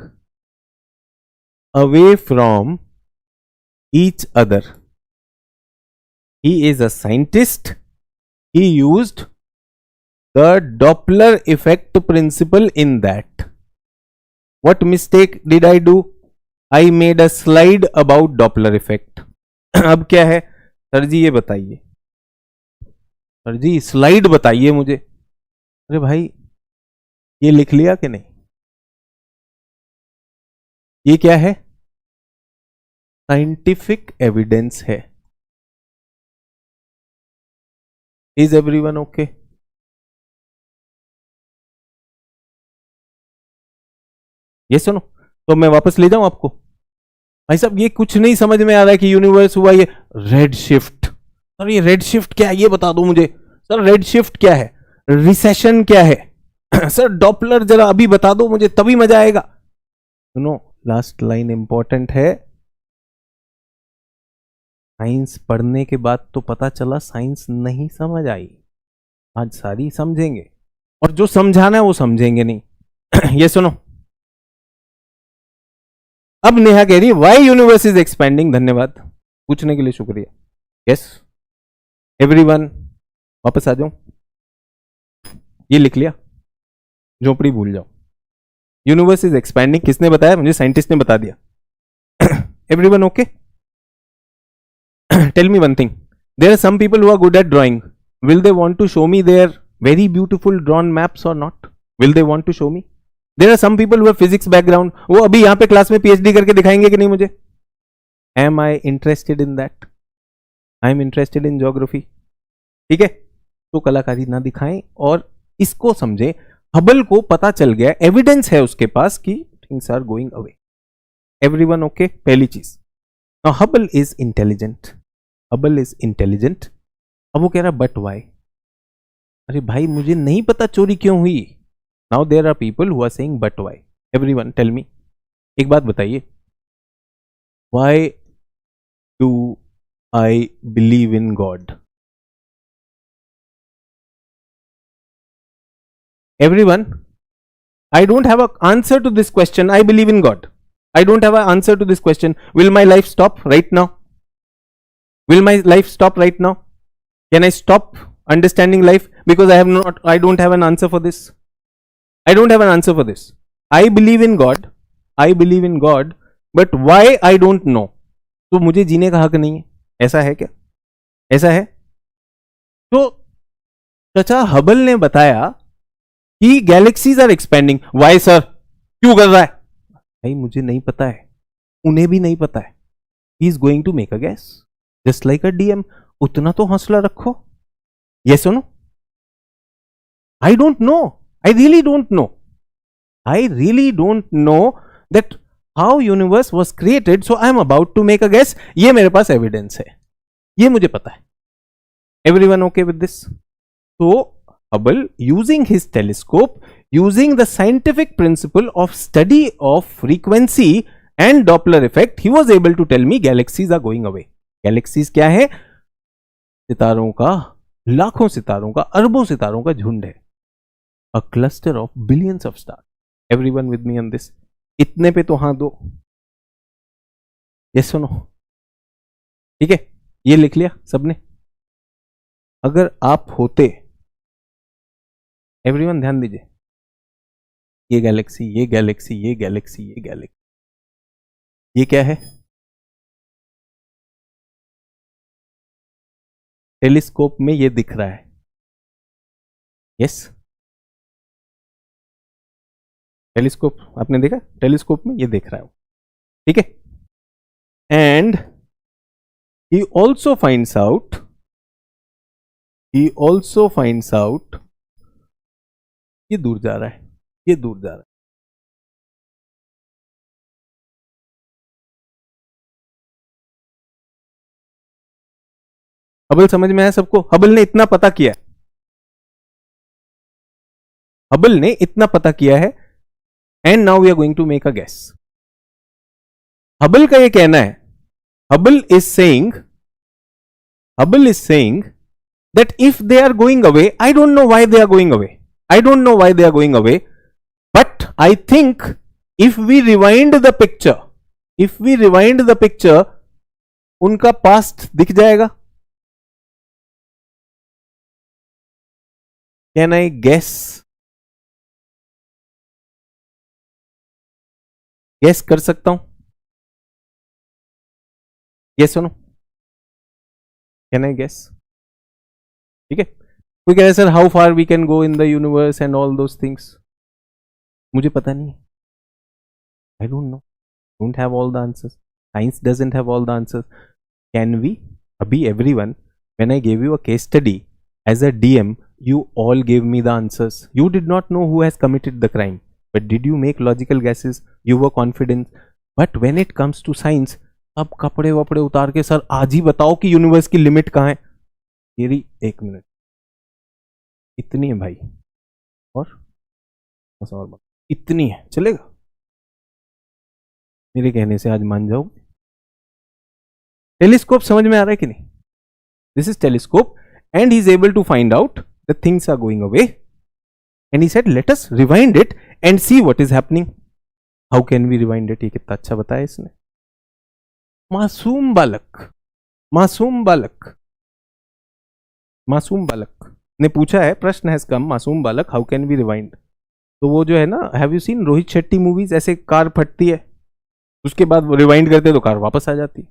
away from each other. He is a scientist. He used the Doppler effect principle in that. What mistake did I do? I made a slide about Doppler effect. अब क्या है sir जी, ये बताइए sir जी, slide बताइए मुझे। अरे भाई, ये लिख लिया कि नहीं? ये क्या है? साइंटिफिक एविडेंस है। Is everyone okay? ये सुनो, तो मैं वापस ले जाऊं आपको। भाई साहब, ये कुछ नहीं समझ में आ रहा है कि यूनिवर्स हुआ ये रेड शिफ्ट। सर ये रेड शिफ्ट क्या है, ये बता दो मुझे। सर रेड शिफ्ट क्या है, रिसेशन क्या है सर डॉपलर जरा अभी बता दो मुझे, तभी मजा आएगा। सुनो, लास्ट लाइन इंपॉर्टेंट है। साइंस पढ़ने के बाद तो पता चला साइंस नहीं समझ आई। आज सारी समझेंगे, और जो समझाना है वो समझेंगे नहीं ये सुनो, अब नेहा कह रही है वाई यूनिवर्स इज एक्सपेंडिंग। धन्यवाद, पूछने के लिए शुक्रिया। यस एवरीवन, वापस आ जाओ। ये लिख लिया, झोपड़ी भूल जाओ। यूनिवर्स इज एक्सपेंडिंग किसने बताया? मुझे साइंटिस्ट ने बता दिया। Everyone okay? Tell me one thing, there are some people who are good at drawing, will they want to show me their very beautiful drawn maps और not? Will they want to show me? There are some people who have physics background, वो अभी यहां पे class में PhD करके दिखाएंगे कि नहीं मुझे? Am I interested in that? I am interested in geography. ठीक है, तो कलाकारी ना दिखाएं और इसको समझें। हबल को पता चल गया, एविडेंस है उसके पास कि things are going away. Everyone okay? पहली चीज, now Hubble is intelligent. Hubble is intelligent. अब वो कह रहा बट वाई? अरे भाई, मुझे नहीं पता चोरी क्यों हुई। Now there are people who are saying but why. Everyone tell me, एक बात बताइए, why do I believe in god? Everyone, I don't have an answer to this question. I believe in God. I don't have an answer to this question. Will my life stop right now? Will my life stop right now? Can I stop understanding life because I don't have an answer for this? I don't have an answer for this. I believe in God. I believe in God. But why I don't know? तो मुझे जीने का हक नहीं है, ऐसा है क्या? ऐसा है? तो चाचा हबल ने बताया कि galaxies are expanding. Why sir, क्यों कर रहा है? भाई मुझे नहीं पता है, उन्हें भी नहीं पता है। He is going to make a guess just like a DM. उतना तो हौसला रखो। ये सुनो, I don't know, I really don't know, I really don't know that how universe was created, so I am about to make a guess. ये मेरे पास evidence है, ये मुझे पता है। Everyone okay with this? तो Hubble, using his telescope, using the scientific principle of study of frequency and Doppler effect, he was able to tell me galaxies are going away. Galaxies क्या है? सितारों का, लाखों सितारों का, अरबों सितारों का झुंड है। A cluster of billions of stars. Everyone with me on this? इतने पे तो हाँ दो। ये सुनो, ठीक है, ये लिख लिया सबने। अगर आप होते, एवरीवन ध्यान दीजिए, ये गैलेक्सी, ये गैलेक्सी, ये गैलेक्सी, ये गैलेक्सी, ये क्या है? टेलीस्कोप में ये दिख रहा है। यस, टेलीस्कोप आपने देखा, टेलीस्कोप में ये दिख रहा है, ठीक है। And he also finds out, ये दूर जा रहा है, ये दूर जा रहा है। हबल समझ में आया सबको? हबल ने इतना पता किया, हबल ने इतना पता किया है। And now we are going to make a guess. Hubble का ये कहना है, Hubble is saying that if they are going away, I don't know why they are going away. I don't know why they are going away. But I think if we rewind the picture, उनका past दिख जाएगा. Can I guess? Guess कर सकता हूं? Yes or no? Can I guess? ठीक है. कोई कह रहा है sir how far we can go in the universe and all those things. मुझे पता नहीं. I don't know. Don't have all the answers. Science doesn't have all the answers. Can we? अभी everyone, when I gave you a case study as a DM, you all gave me the answers. You did not know who has committed the crime, but did you make logical guesses? You were confident. But when it comes to science, अब कपड़े वपड़े उतार के sir आज ही बताओ कि universe की limit कहाँ है. तेरी एक मिनट इतनी है भाई, और बस और बात इतनी है, चलेगा? मेरे कहने से आज मान जाओगे? टेलीस्कोप समझ में आ रहा है कि नहीं? This is telescope and he is able to find out that things are going away, and he said let us rewind it and see what is happening. How can we rewind it? ये कितना अच्छा बताया इसने. मासूम बालक ने पूछा है, प्रश्न है कम, मासूम बालक हाउ कैन वी रिवाइंड. तो वो जो है ना, have you seen Rohit Shetty movies? ऐसे कार फटती है, उसके बाद वो रिवाइंड करते तो कार वापस आ जाती है.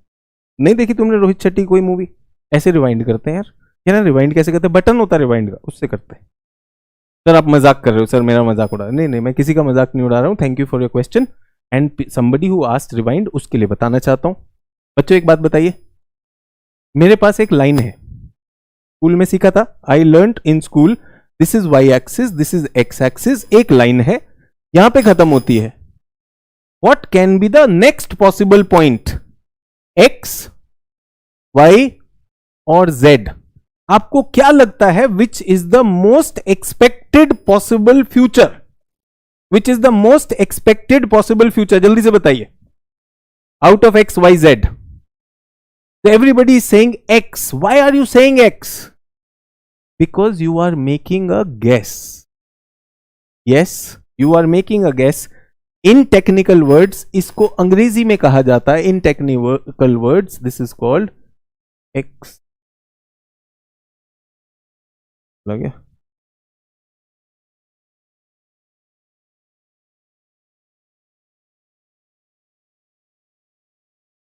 नहीं देखी तुमने रोहित शेट्टी कोई मूवी? ऐसे रिवाइंड करते हैं यार. ना रिवाइंड कैसे करते हैं? बटन होता है रिवाइंड का, उससे करते हैं. सर आप मजाक कर रहे हो. सर मेरा मजाक उड़ा. नहीं, मैं किसी का मजाक नहीं उड़ा रहा हूँ. Thank you for your question and somebody who asked rewind, उसके लिए बताना चाहता हूँ. बच्चों एक बात बताइए, मेरे पास एक लाइन है, स्कूल में सीखा था, I learned in school, this is Y axis, this is X axis. एक लाइन है, यहां पे खत्म होती है. What can be the next possible point? X, Y और जेड. आपको क्या लगता है which is the most expected possible future? Which is the most expected possible future? जल्दी से बताइए. Out of X Y Z. So everybody is saying X. Why are you saying X? Because you are making a guess. Yes, you are making a guess. In technical words, इसको अंग्रेजी में कहा जाता है, in technical words, this is called X. लगे?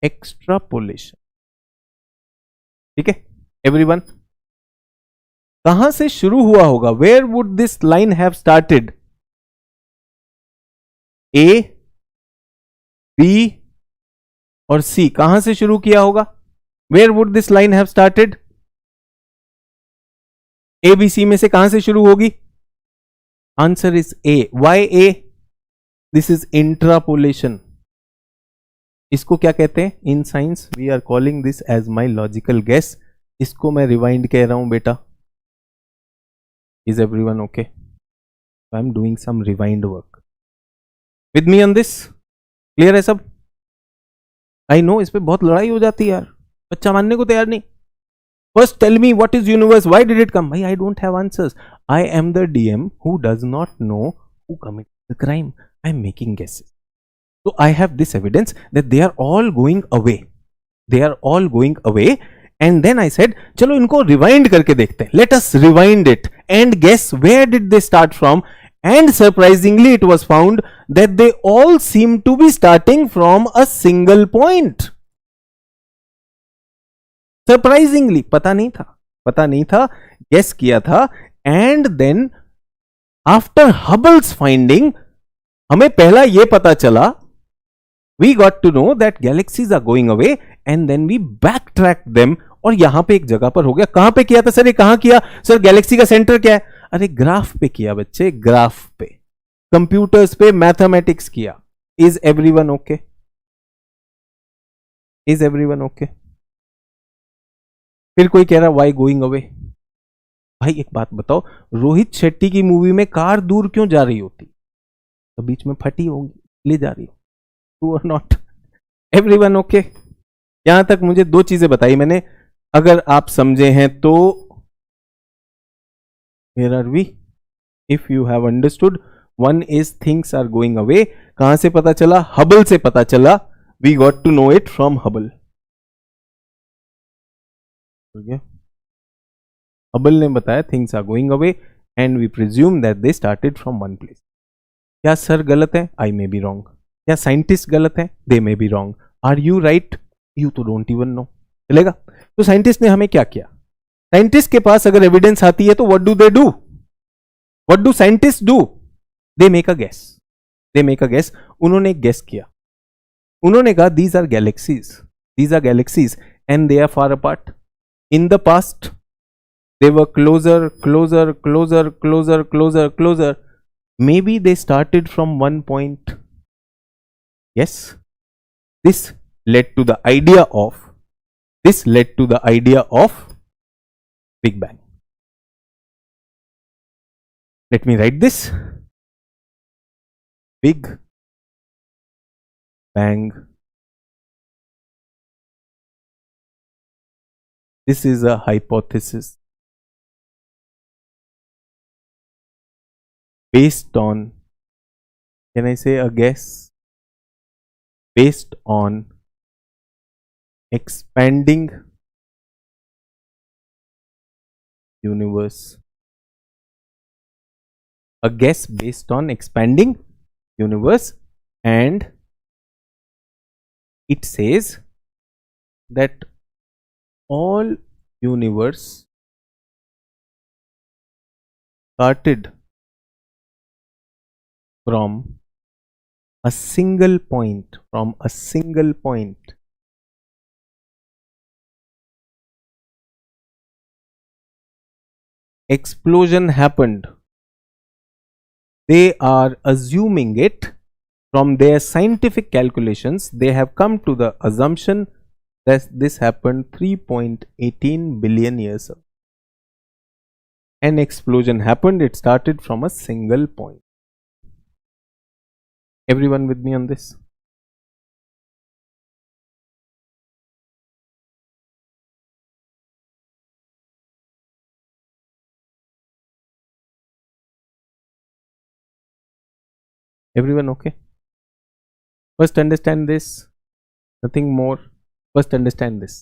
Extrapolation. ठीक है everyone. कहां से शुरू हुआ होगा? Where would this line have started? A, B और सी कहां से शुरू किया होगा? Where would this line have started? A B C में से कहां से शुरू होगी? Answer is A. Why A? This is intrapolation. इसको क्या कहते हैं in science? We are calling this as my logical guess. इसको मैं रिवाइंड कह रहा हूं बेटा. Is everyone okay? I am doing some rewind work with me on this. Clear है सब? आई नो इस पे बहुत लड़ाई हो जाती है यार, बच्चा मानने को तैयार नहीं. First tell me what is universe, why did it come? भाई I don't have answers. I am the DM who does not know who committed the crime. I am making guesses. So I have this evidence that they are all going away. They are all going away. And then I said, चलो इनको rewind करके देखते हैं. Let us rewind it and guess where did they start from. And surprisingly, it was found that they all seem to be starting from a single point. Surprisingly, पता नहीं था, guess किया था. And then after Hubble's finding, हमें पहला ये पता चला, we got to know that galaxies are going away and then we backtracked them. और यहां पे एक जगह पर हो गया. कहां पे किया था सर? ये कहां किया सर? गैलेक्सी का सेंटर क्या है? अरे ग्राफ पे किया बच्चे, ग्राफ पे, कंप्यूटर्स पे, मैथमेटिक्स किया. Is everyone okay? Is everyone okay? फिर कोई कह रहा वाई गोइंग अवे. भाई एक बात बताओ, रोहित शेट्टी की मूवी में कार दूर क्यों जा रही होती? तो बीच में फटी होगी, ले जा रही हो. True or not? Everyone okay? यहां तक मुझे दो चीजें बताई मैंने, अगर आप समझे हैं तो where are we, if you have understood, one is things are going away, कहां से पता चला? हबल से पता चला, we got to know it from Hubble. Hubble ने बताया things are going away and we presume that they started from one place. क्या सर गलत है? I may be wrong. क्या साइंटिस्ट गलत है? They may be wrong. Are you right? You तो don't even know. चलेगा? तो साइंटिस्ट ने हमें क्या किया? साइंटिस्ट के पास अगर एविडेंस आती है तो what do they do? What do scientist do? They make a guess. They make a guess. उन्होंने गेस किया, उन्होंने कहा these are galaxies, these are galaxies and they are far apart. In the past they were closer, closer, closer, closer, closer, closer. Maybe they started from one point. Yes, this led to the idea of Big Bang. Let me write this. Big Bang. This is a hypothesis based on, can I say a guess? Based on expanding universe. A guess based on expanding universe, and it says that all universe started from a single point, from a single point. Explosion happened. They are assuming it from their scientific calculations. They have come to the assumption that this happened 3.18 billion years ago. An explosion happened. It started from a single point. Everyone with me on this? Everyone okay? First understand this, nothing more. First understand this.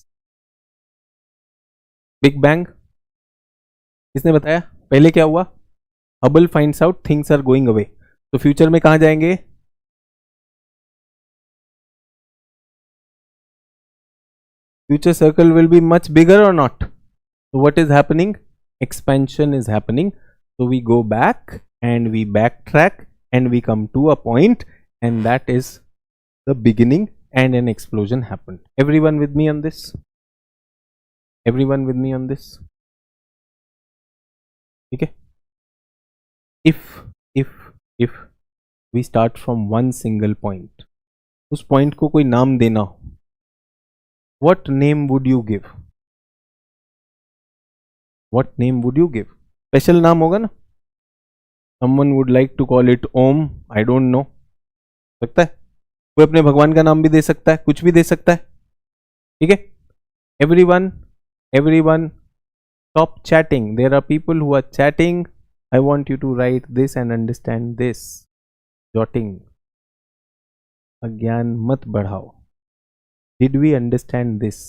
Big Bang किसने बताया? पहले क्या हुआ? Hubble finds out things are going away. तो future में कहां जाएंगे? Future circle will be much bigger or not? So what is happening? Expansion is happening. So we go back and we backtrack and we come to a point, and that is the beginning, and an explosion happened. Everyone with me on this? Everyone with me on this? Okay. If we start from one single point, उस point को कोई नाम देना हो, what name would you give? What name would you give? Special नाम होगा ना? Someone would like to call it Om. I don't know. सकता है कोई अपने भगवान का नाम भी दे सकता है, कुछ भी दे सकता है, ठीक है? Everyone stop chatting. There are people who are chatting. I want you to write this and understand this. Jotting. अज्ञान मत बढ़ाओ. Did we understand this?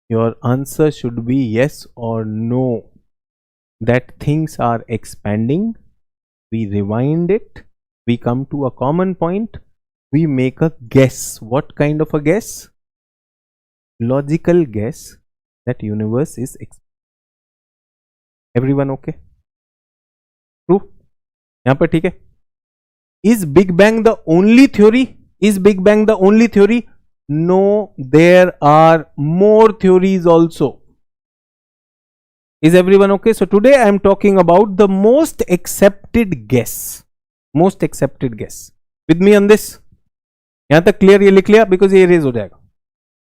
Your answer should be yes or no. That things are expanding. We rewind it. We come to a common point. We make a guess. What kind of a guess? Logical guess that universe is expanding. Everyone okay? True? यहाँ पर ठीक है? Is Big Bang the only theory? Is Big Bang the only theory? No, there are more theories also. Is everyone okay? So today I am talking about the most accepted guess. Most accepted guess. With me on this? यहाँ तक clear? ये लिख लिया because ये erase हो जाएगा.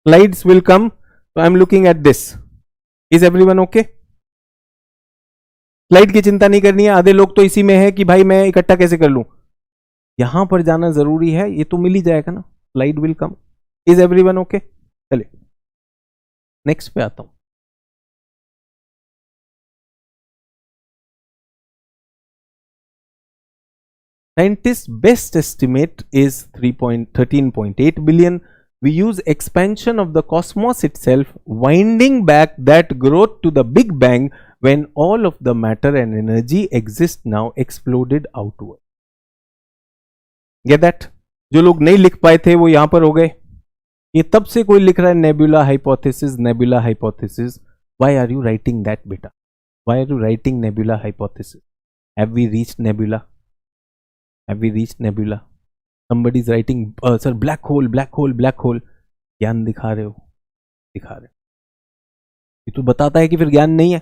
Slides will come. So I am looking at this. Is everyone okay? Slide की चिंता नहीं करनी है. आधे लोग तो इसी में है कि भाई मैं इकट्ठा कैसे कर लूं. यहां पर जाना जरूरी है. ये तो मिल ही जाएगा ना. Slide will come. Is everyone okay? चलिए नेक्स्ट पे आता हूं. Scientists' best estimate is 13.8 billion. We use expansion of the cosmos itself, winding back that growth to the Big Bang when all of the matter and energy exist now exploded outward. Get that? जो लोग नहीं लिख पाए थे वो यहां पर हो गए. ये तब से कोई लिख रहा है nebula hypothesis, nebula hypothesis. Why are you writing that, beta? Why are you writing nebula hypothesis? Have we reached nebula? Have we reached nebula? Somebody is writing, sir, black hole, black hole, black hole. ज्ञान दिखा रहे हो, दिखा रहे हो. ये तो बताता है कि फिर ज्ञान नहीं है.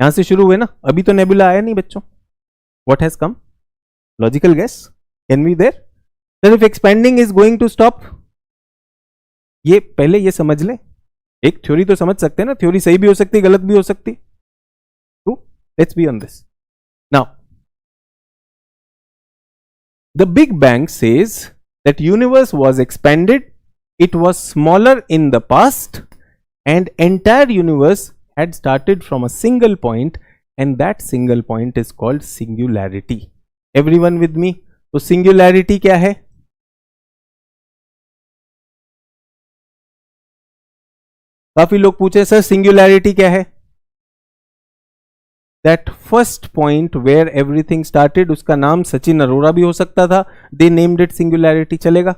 यहां से शुरू हुए ना, अभी तो नेबुला आया नहीं बच्चों. What has come? Logical guess? Can we there? Sir, if expanding is going to stop, ये पहले ये समझ लें. एक थ्योरी तो समझ सकते हैं ना, थ्योरी सही भी हो सकती, गलत भी हो सकती. तो let's be on this now. The Big Bang says that universe was expanded, it was smaller in the past, and entire universe had started from a single point, and that single point is called singularity. Everyone with me? तो singularity क्या है? काफी लोग पूछे sir singularity क्या है? That first point where everything started, उसका नाम सचिन अरोड़ा भी हो सकता था. They named it singularity. चलेगा?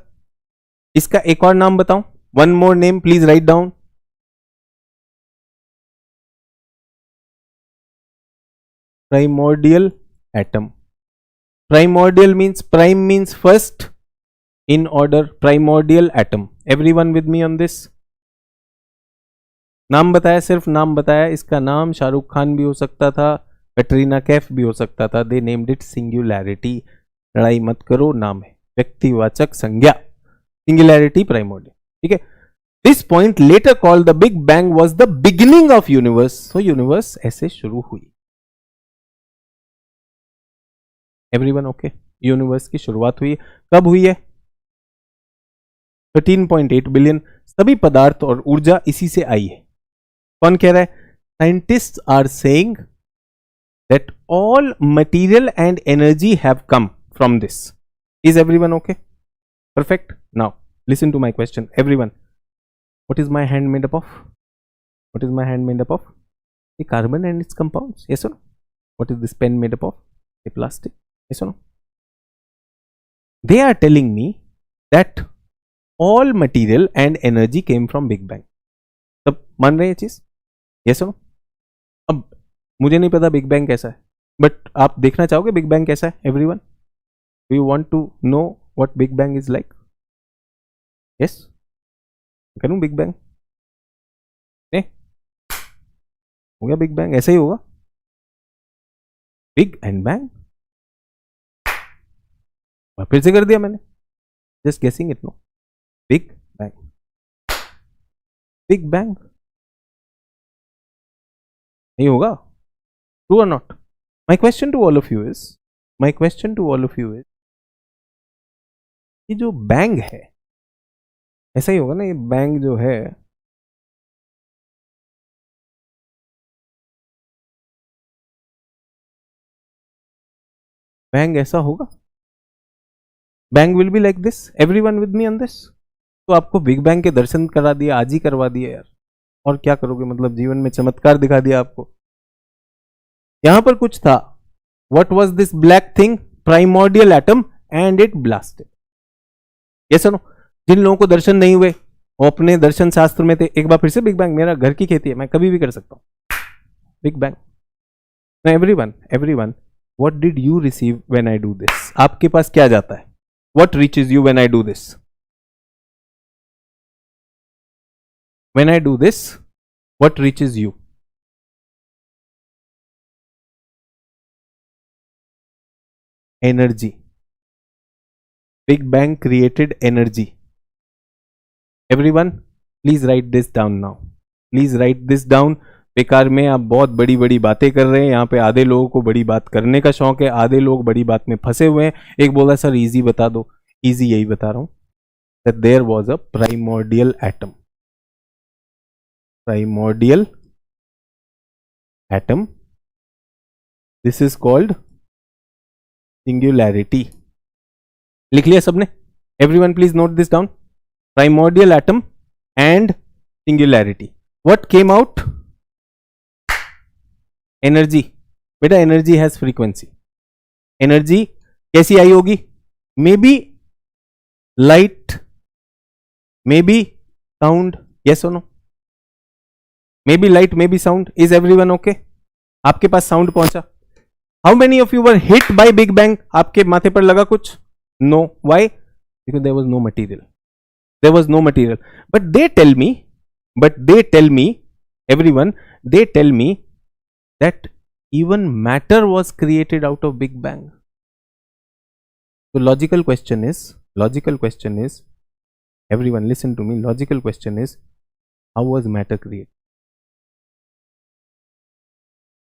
इसका एक और नाम बताऊं? One more name, please write down. Primordial atom. Primordial means, prime means first in order. Primordial atom. Everyone with me on this? नाम बताया, सिर्फ नाम बताया. इसका नाम शाहरुख खान भी हो सकता था, कैटरीना कैफ भी हो सकता था. They named it singularity. लड़ाई मत करो, नाम है, व्यक्तिवाचक संज्ञा. Singularity, primordial. ठीक है. This point later called the big bang was the beginning of universe. So universe ऐसे शुरू हुई. Everyone okay? यूनिवर्स की शुरुआत हुई. कब हुई है? 13.8 बिलियन. सभी पदार्थ और ऊर्जा इसी से आई है. कौन कह रहा है? Scientists are saying that all material and energy have come from this. Is everyone okay? Perfect. Now listen to my question everyone. What is my hand made up of? What is my hand made up of? A carbon and its compounds. Yes और no? What is this pen made up of? A plastic. Yes और no? They are telling me that all material and energy came from big bang. तब मान रहे हैं ये चीज? Yes और no? अब मुझे नहीं पता बिग बैंग कैसा है, बट आप देखना चाहोगे बिग बैंग कैसा है? Everyone, do you want to know what big bang is like? Yes, करूं बिग बैंग? हो गया बिग बैंग, ऐसा ही होगा. Big and bang. फिर से कर दिया मैंने, just guessing it. No, big bang, big bang नहीं होगा. ट्रू और not? My question to all of you is, ये जो बैंग है ऐसा ही होगा ना? ये बैंग जो है बैंग ऐसा होगा? Bang will be like this. Everyone with me on this? तो आपको बिग बैंग के दर्शन करा दिया, आज ही करवा दिया यार. और क्या करोगे, मतलब जीवन में चमत्कार दिखा दिया आपको. यहां पर कुछ था. What was this black thing? Primordial atom and it blasted. Yes और नो? जिन लोगों को दर्शन नहीं हुए वो अपने दर्शन शास्त्र में थे. एक बार फिर से बिग बैंग, मेरा घर की खेती है, मैं कभी भी कर सकता हूं. Big bang. Everyone, what did you receive when I do this? आपके पास क्या जाता है? What reaches you when I do this? When I do this, what reaches you? Energy. Big Bang created energy. Everyone, please write this down now. Please write this down. बेकार में आप बहुत बड़ी बड़ी बातें कर रहे हैं. यहाँ पे आधे लोगों को बड़ी बात करने का शौक है, आधे लोग बड़ी बात में फंसे हुए हैं. एक बोला सर इजी बता दो. इजी यही बता रहा हूँ. that there was a primordial atom. Primordial atom. This is called singularity. लिख लिया सबने? Everyone please note this down. Primordial atom and singularity. What came out? Energy. बेटा energy has frequency. Energy कैसी आई होगी? Maybe light, maybe sound. Yes or no? Maybe light, maybe sound. Is everyone okay? आपके पास sound पहुंचा. How many of you were hit by Big Bang? आपके माथे पर लगा कुछ? No. Why? Because there was no material. There was no material. But they tell me, everyone, they tell me that even matter was created out of Big Bang. So logical question is, everyone listen to me, logical question is, how was matter created?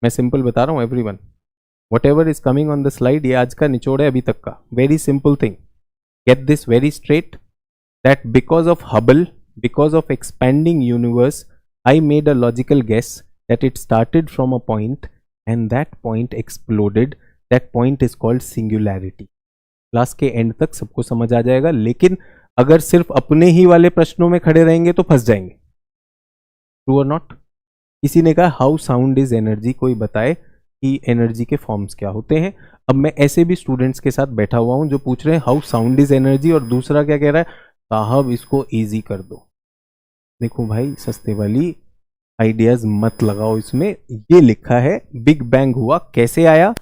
मैं simple बता रहा हूं everyone. Whatever is coming on the slide, ये आज का निचोड़ है अभी तक का. Very simple thing, get this very straight, that because of Hubble, because of expanding universe, I made a logical guess that it started from a point and that point exploded. That point is called singularity. Class के end तक सबको समझ आ जाएगा, लेकिन अगर सिर्फ अपने ही वाले प्रश्नों में खड़े रहेंगे तो फंस जाएंगे. ट्रू और नॉट? किसी ने कहा हाउ साउंड इज एनर्जी, कोई बताए कि एनर्जी के फॉर्म्स क्या होते हैं. अब मैं ऐसे भी स्टूडेंट्स के साथ बैठा हुआ हूं जो पूछ रहे हैं हाउ साउंड इज एनर्जी, और दूसरा क्या कह रहा है, साहब इसको इजी कर दो. देखो भाई सस्ते वाली आइडियाज मत लगाओ इसमें. ये लिखा है बिग बैंग हुआ, कैसे आया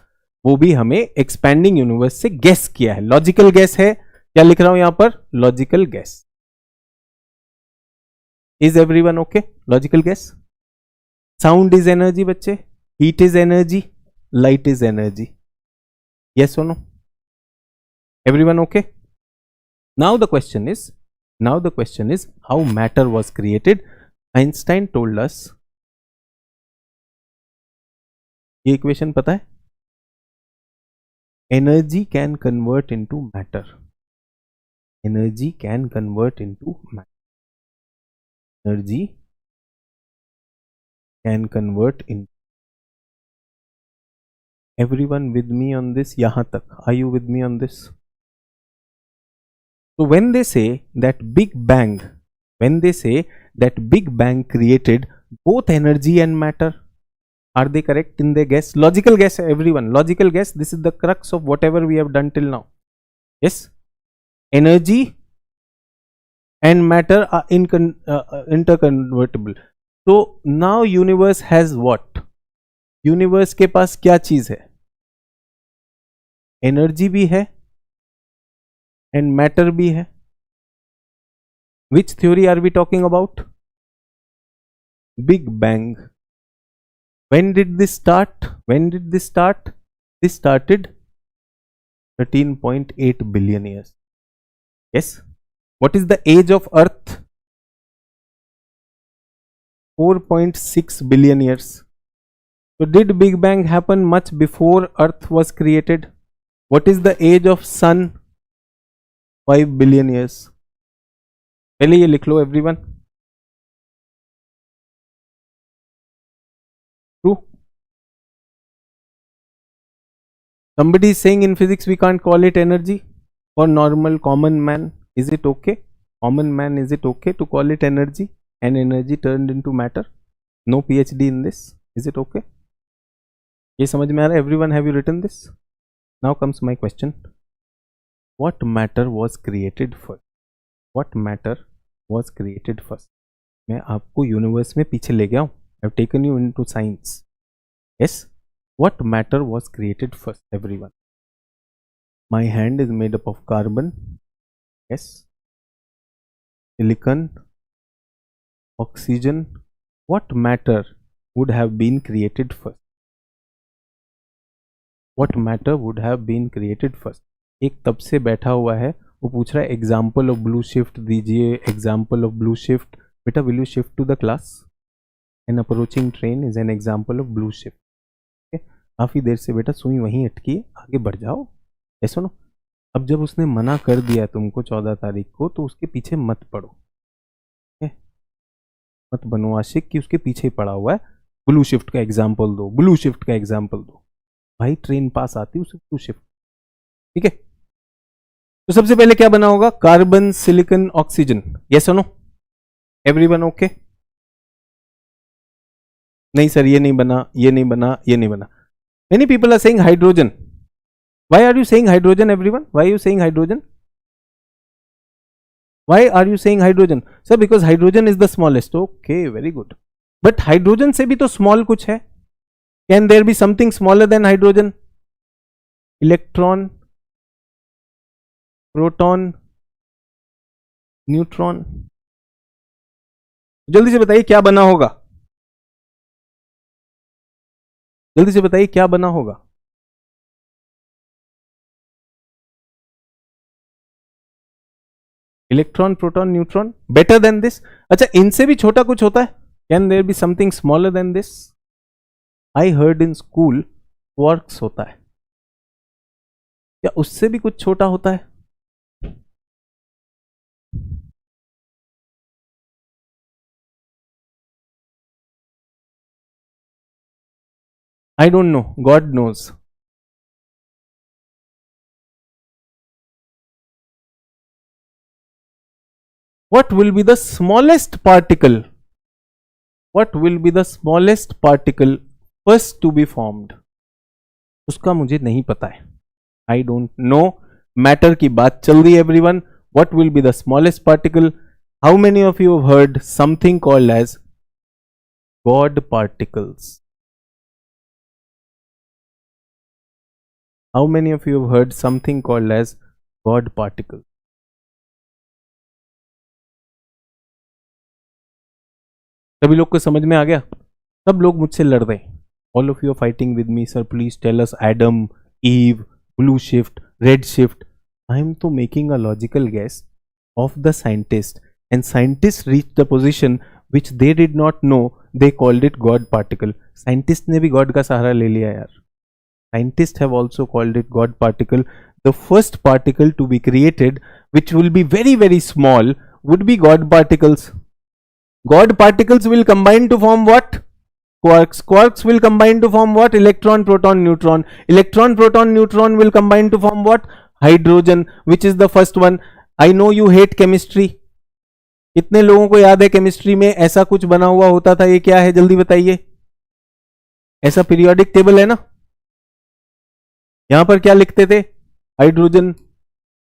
वो भी हमें एक्सपैंडिंग यूनिवर्स से गेस किया है. लॉजिकल गेस है. क्या लिख रहा हूं यहां पर? Logical guess. Is everyone okay? Logical guess. Sound is energy बच्चे, heat is energy, light is energy. Yes और no? Everyone okay? Now the question is how matter was created. Einstein told us, ये equation पता है, energy can convert into matter. Energy can convert into matter. Energy can convert in. Everyone with me on this? yahan tak, are you with me on this? So when they say that big bang created both energy and matter, are they correct in their guess? Logical guess everyone, logical guess. This is the crux of whatever we have done till now. Yes, energy and matter are interconvertible. तो now universe has what? Universe के पास क्या चीज है? Energy भी है and matter भी है. Which theory are we talking about? Big bang. When did this start? This started 13.8 billion years. yes. What is the age of earth? 4.6 billion years. So did Big Bang happen much before Earth was created? What is the age of Sun? 5 billion years. पहले ये लिख लो everyone. True. Somebody is saying in physics we can't call it energy. For normal common man, is it okay? Common man, is it okay to call it energy? And energy turned into matter. No PhD in this. Is it okay? ये समझ में आ रहा है? Everyone, have you written this? Now comes my question. What matter was created first? What matter was created first? मैं आपको universe में पीछे ले गया हूँ. I've taken you into science. Yes. What matter was created first, everyone? My hand is made up of carbon. Yes. Silicon. Oxygen. What matter would have been created first? What matter would have been created first? एक तब से बैठा हुआ है, वो पूछ रहा है एग्जाम्पल ऑफ ब्लू शिफ्ट दीजिए, एग्जाम्पल ऑफ ब्लू शिफ्ट. बेटा will you shift to the class? An approaching train is an example of blue shift. काफी देर से बेटा सुई वहीं अटकी है, आगे बढ़ जाओ. ऐसा नो, अब जब उसने मना कर दिया तुमको 14 तारीख को, तो उसके पीछे मत पड़ो, मत बनो आशिक कि उसके पीछे पड़ा हुआ है। ब्लू शिफ्ट का एग्जाम्पल दो, ब्लू शिफ्ट का एग्जाम्पल दो। भाई ट्रेन पास आती है उसे ब्लू शिफ्ट, ठीक है। तो सबसे पहले क्या बना होगा? Carbon, silicon, oxygen. यस और नो? Everyone okay? नहीं सर ये नहीं बना, ये नहीं बना, ये नहीं बना। Many people are saying hydrogen. Why are you saying hydrogen everyone? Why are you saying hydrogen? Why are you saying hydrogen? Sir, because hydrogen is the smallest. Okay, very good. But hydrogen से भी तो small कुछ है. Can there be something smaller than hydrogen? Electron, proton, neutron. जल्दी से बताइए क्या बना होगा? जल्दी से बताइए क्या बना होगा? Electron, proton, neutron, better than this. अच्छा इनसे भी छोटा कुछ होता है? Can there be something smaller than this? I heard in school quarks होता है, क्या उससे भी कुछ छोटा होता है? I don't know, God knows. What will be the smallest particle? What will be the smallest particle first to be formed? उसका मुझे नहीं पता है. I don't know. Matter की बात चल रही है everyone. What will be the smallest particle? How many of you have heard something called as God particles? How many of you have heard something called as God particles? सभी लोग को समझ में आ गया? सब लोग मुझसे लड़ रहे हैं. All of you are fighting with me, sir. Please tell us Adam, Eve, blue shift, red shift. I am to making a logical guess of the scientist, and scientists reached the position which they did not know. They called it God particle. Scientists ने भी God का सहारा ले लिया यार. Scientists have also called it God particle. The first particle to be created, which will be very very small, would be God particles. God particles will combine to form what? Quarks. Quarks will combine to form what? Electron, proton, neutron. Electron, proton, neutron will combine to form what? Hydrogen, which is the first one. I know you hate chemistry. कितने लोगों को याद है chemistry में ऐसा कुछ बना हुआ होता था? ये क्या है जल्दी बताइए. ऐसा पीरियोडिक टेबल है ना, यहां पर क्या लिखते थे? Hydrogen,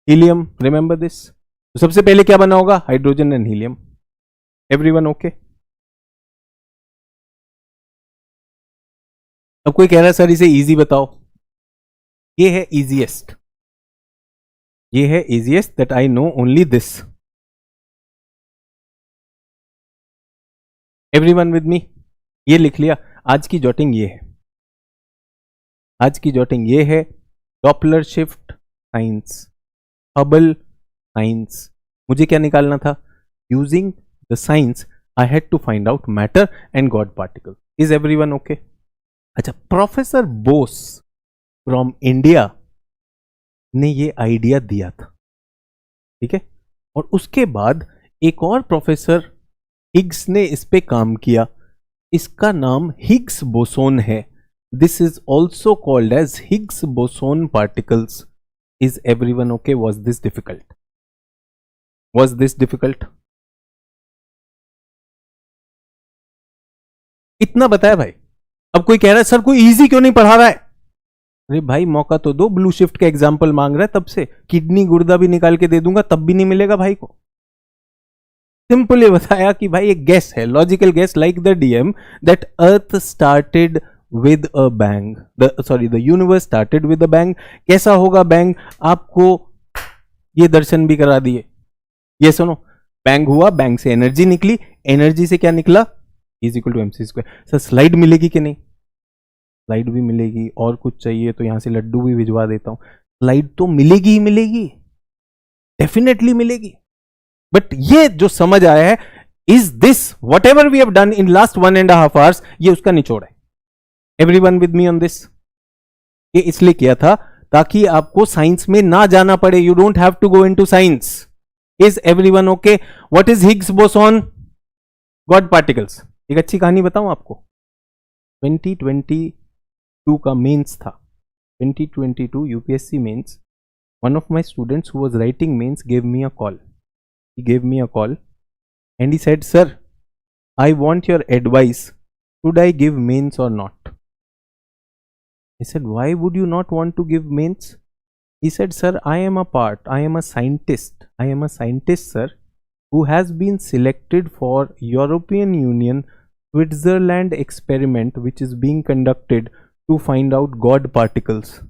helium. Remember this. तो सबसे पहले क्या बना होगा? Hydrogen and helium. Everyone okay? अब कोई कह रहा है सर इसे इजी बताओ. ये है इजीएस्ट. ये है easiest that I know only this. Everyone with मी? ये लिख लिया. आज की जॉटिंग ये है. आज की जॉटिंग ये है. Doppler shift science, Hubble science. मुझे क्या निकालना था? Using the science I had to find out matter and God particle. Is everyone okay? अच्छा, प्रोफेसर बोस फ्रॉम इंडिया ने ये आइडिया दिया था, ठीक है. और उसके बाद एक और प्रोफेसर हिग्स ने इस पे काम किया. इसका नाम हिग्स बोसोन है. This is also called as Higgs boson particles. Is everyone okay? Was this difficult? Was this difficult? इतना बताया भाई. अब कोई कह रहा है सर कोई इजी क्यों नहीं पढ़ा रहा है? अरे भाई मौका तो दो. ब्लू शिफ्ट का एग्जांपल मांग रहा है तब से. किडनी गुर्दा भी निकाल के दे दूंगा तब भी नहीं मिलेगा भाई को. सिंपली बताया कि भाई एक गैस है, logical gas like the DM that earth started with a bang. The universe started with a bang. कैसा होगा बैंग? आपको ये दर्शन भी करा दिए. ये सुनो, बैंग हुआ, बैंग से एनर्जी निकली, एनर्जी से क्या निकला? Is equal to MC square. Sir slide मिलेगी कि नहीं? स्लाइड भी मिलेगी. और कुछ चाहिए तो यहां से लड्डू भी भिजवा देता हूं. स्लाइड तो मिलेगी ही मिलेगी, डेफिनेटली मिलेगी. बट ये जो समझ आया है, is this whatever we have done in last 1.5 hours, ये उसका निचोड़ है. Everyone with me on this? ये इसलिए किया था ताकि आपको साइंस में ना जाना पड़े. You don't have to go into science. Is everyone okay? What is Higgs boson? God particles. एक अच्छी कहानी बताऊं आपको. 2022 का मेंस था. 2022 UPSC mains. One of my students who was writing mains gave me a call. He gave me a call and he said, "Sir, I want your advice. Should I give mains or not?" I said, "Why would you not want to give mains?" He said, "Sir, I am a scientist. I am a scientist, sir, who has been selected for European Union Switzerland experiment which is being conducted to find out God particles.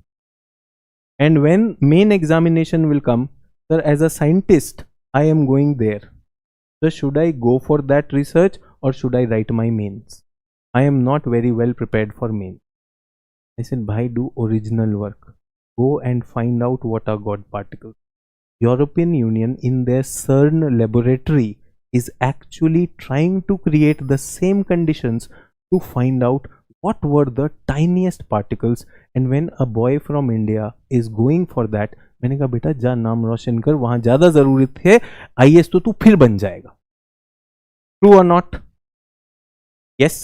And when main examination will come, sir, as a scientist, I am going there. So should I go for that research or should I write my mains? I am not very well prepared for mains." I said, "Bhai, do original work. Go and find out what are God particles. European Union in their CERN laboratory is actually trying to create the same conditions to find out what were the tiniest particles, and when a boy from India is going for that." मैंने कहा बेटा जा नाम रोशन कर, वहां ज्यादा जरूरत है. आईएएस तो तू फिर बन जाएगा. ट्रू और not? Yes.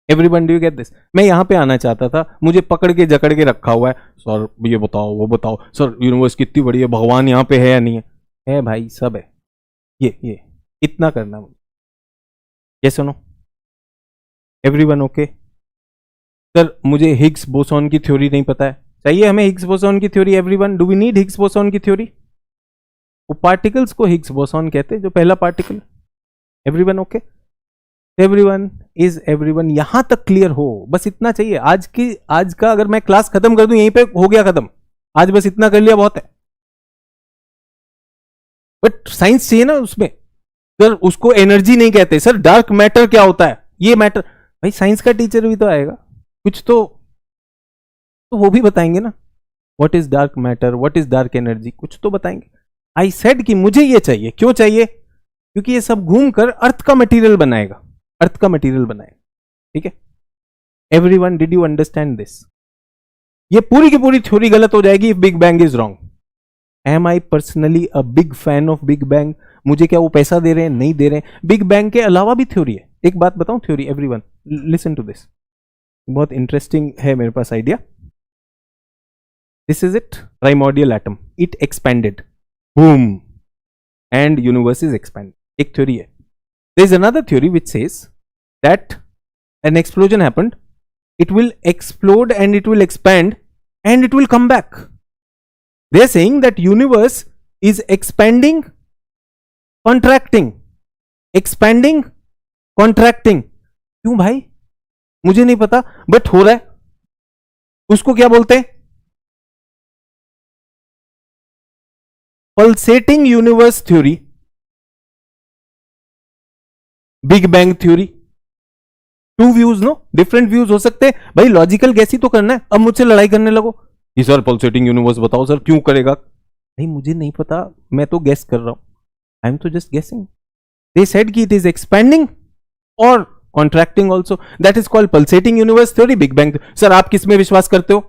Everyone, do you get this? मैं यहां पे आना चाहता था, मुझे पकड़ के जकड़ के रखा हुआ है. सर ये बताओ, वो बताओ. सर यूनिवर्स कितनी बड़ी है, भगवान यहाँ पे है या नहीं है? है भाई, सब है. ये इतना करना मुझे. ये सुनो. Everyone okay? सर मुझे हिग्स बोसॉन की थ्योरी नहीं पता है. चाहिए हमें हिग्स बोसॉन की theory. Everyone, do we need Higgs boson की थ्योरी? वो पार्टिकल्स को हिग्स बोसॉन कहते हैं, जो पहला particle. Everyone okay? Everyone, is everyone यहां तक क्लियर हो? बस इतना चाहिए. आज का अगर मैं क्लास खत्म कर दूं यहीं पे, हो गया खत्म. आज बस इतना कर लिया बहुत है. बट साइंस चाहिए ना उसमें. सर उसको एनर्जी नहीं कहते. सर डार्क मैटर क्या होता है? ये मैटर. भाई साइंस का टीचर भी तो आएगा, कुछ तो वो भी बताएंगे ना. What is dark matter, what is dark energy, कुछ तो बताएंगे. आई सेड कि मुझे ये चाहिए. क्यों चाहिए? क्योंकि ये सब घूमकर अर्थ का मटेरियल बनाएगा. अर्थ का मटेरियल बनाएगा. ठीक है? Everyone, did you understand this? ये पूरी की पूरी थ्योरी गलत हो जाएगी if big bang is wrong. Am I personally a big fan of big bang. मुझे क्या वो पैसा दे रहे हैं? नहीं दे रहे हैं. बिग बैंग के अलावा भी थ्योरी है. एक बात बताऊं theory. Everyone listen to this. बहुत इंटरेस्टिंग है मेरे पास idea. This is it. Primordial atom, it expanded, boom, and universe is expanded. एक थ्योरी है. There is another theory which says that an explosion happened, it will explode and it will expand and it will come back. They are saying that universe is expanding, contracting, expanding, contracting. क्यों भाई? मुझे नहीं पता, but हो रहा है. उसको क्या बोलते हैं? Pulsating universe theory, big bang theory. Two views, no different views हो सकते हैं. भाई लॉजिकल गैस ही तो करना है. अब मुझसे लड़ाई करने लगो कि सर पल्सेटिंग यूनिवर्स बताओ. सर क्यों करेगा? भाई मुझे नहीं पता, मैं तो गैस कर रहा हूं. आई एम तो जस्ट गेसिंग. दे सेड कि इट इज एक्सपेंडिंग और contracting also. That is called pulsating universe theory, big bang. Sir आप किस में विश्वास करते हो?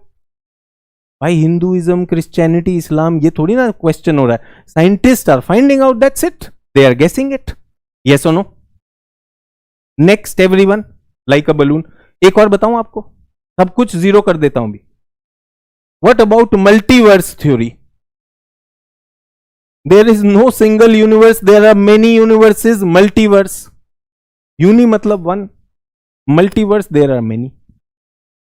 भाई हिंदुइज्म, क्रिश्चियनिटी, इस्लाम, ये थोड़ी ना क्वेश्चन हो रहा है. Scientist are finding out, that's it. They are guessing it. Yes और no? Next everyone, like a balloon. एक और बताऊं आपको, सब कुछ जीरो कर देता हूं भी. What about multiverse theory? There is no single universe, there are many universes. Multiverse, uni मतलब one, multiverse there are many.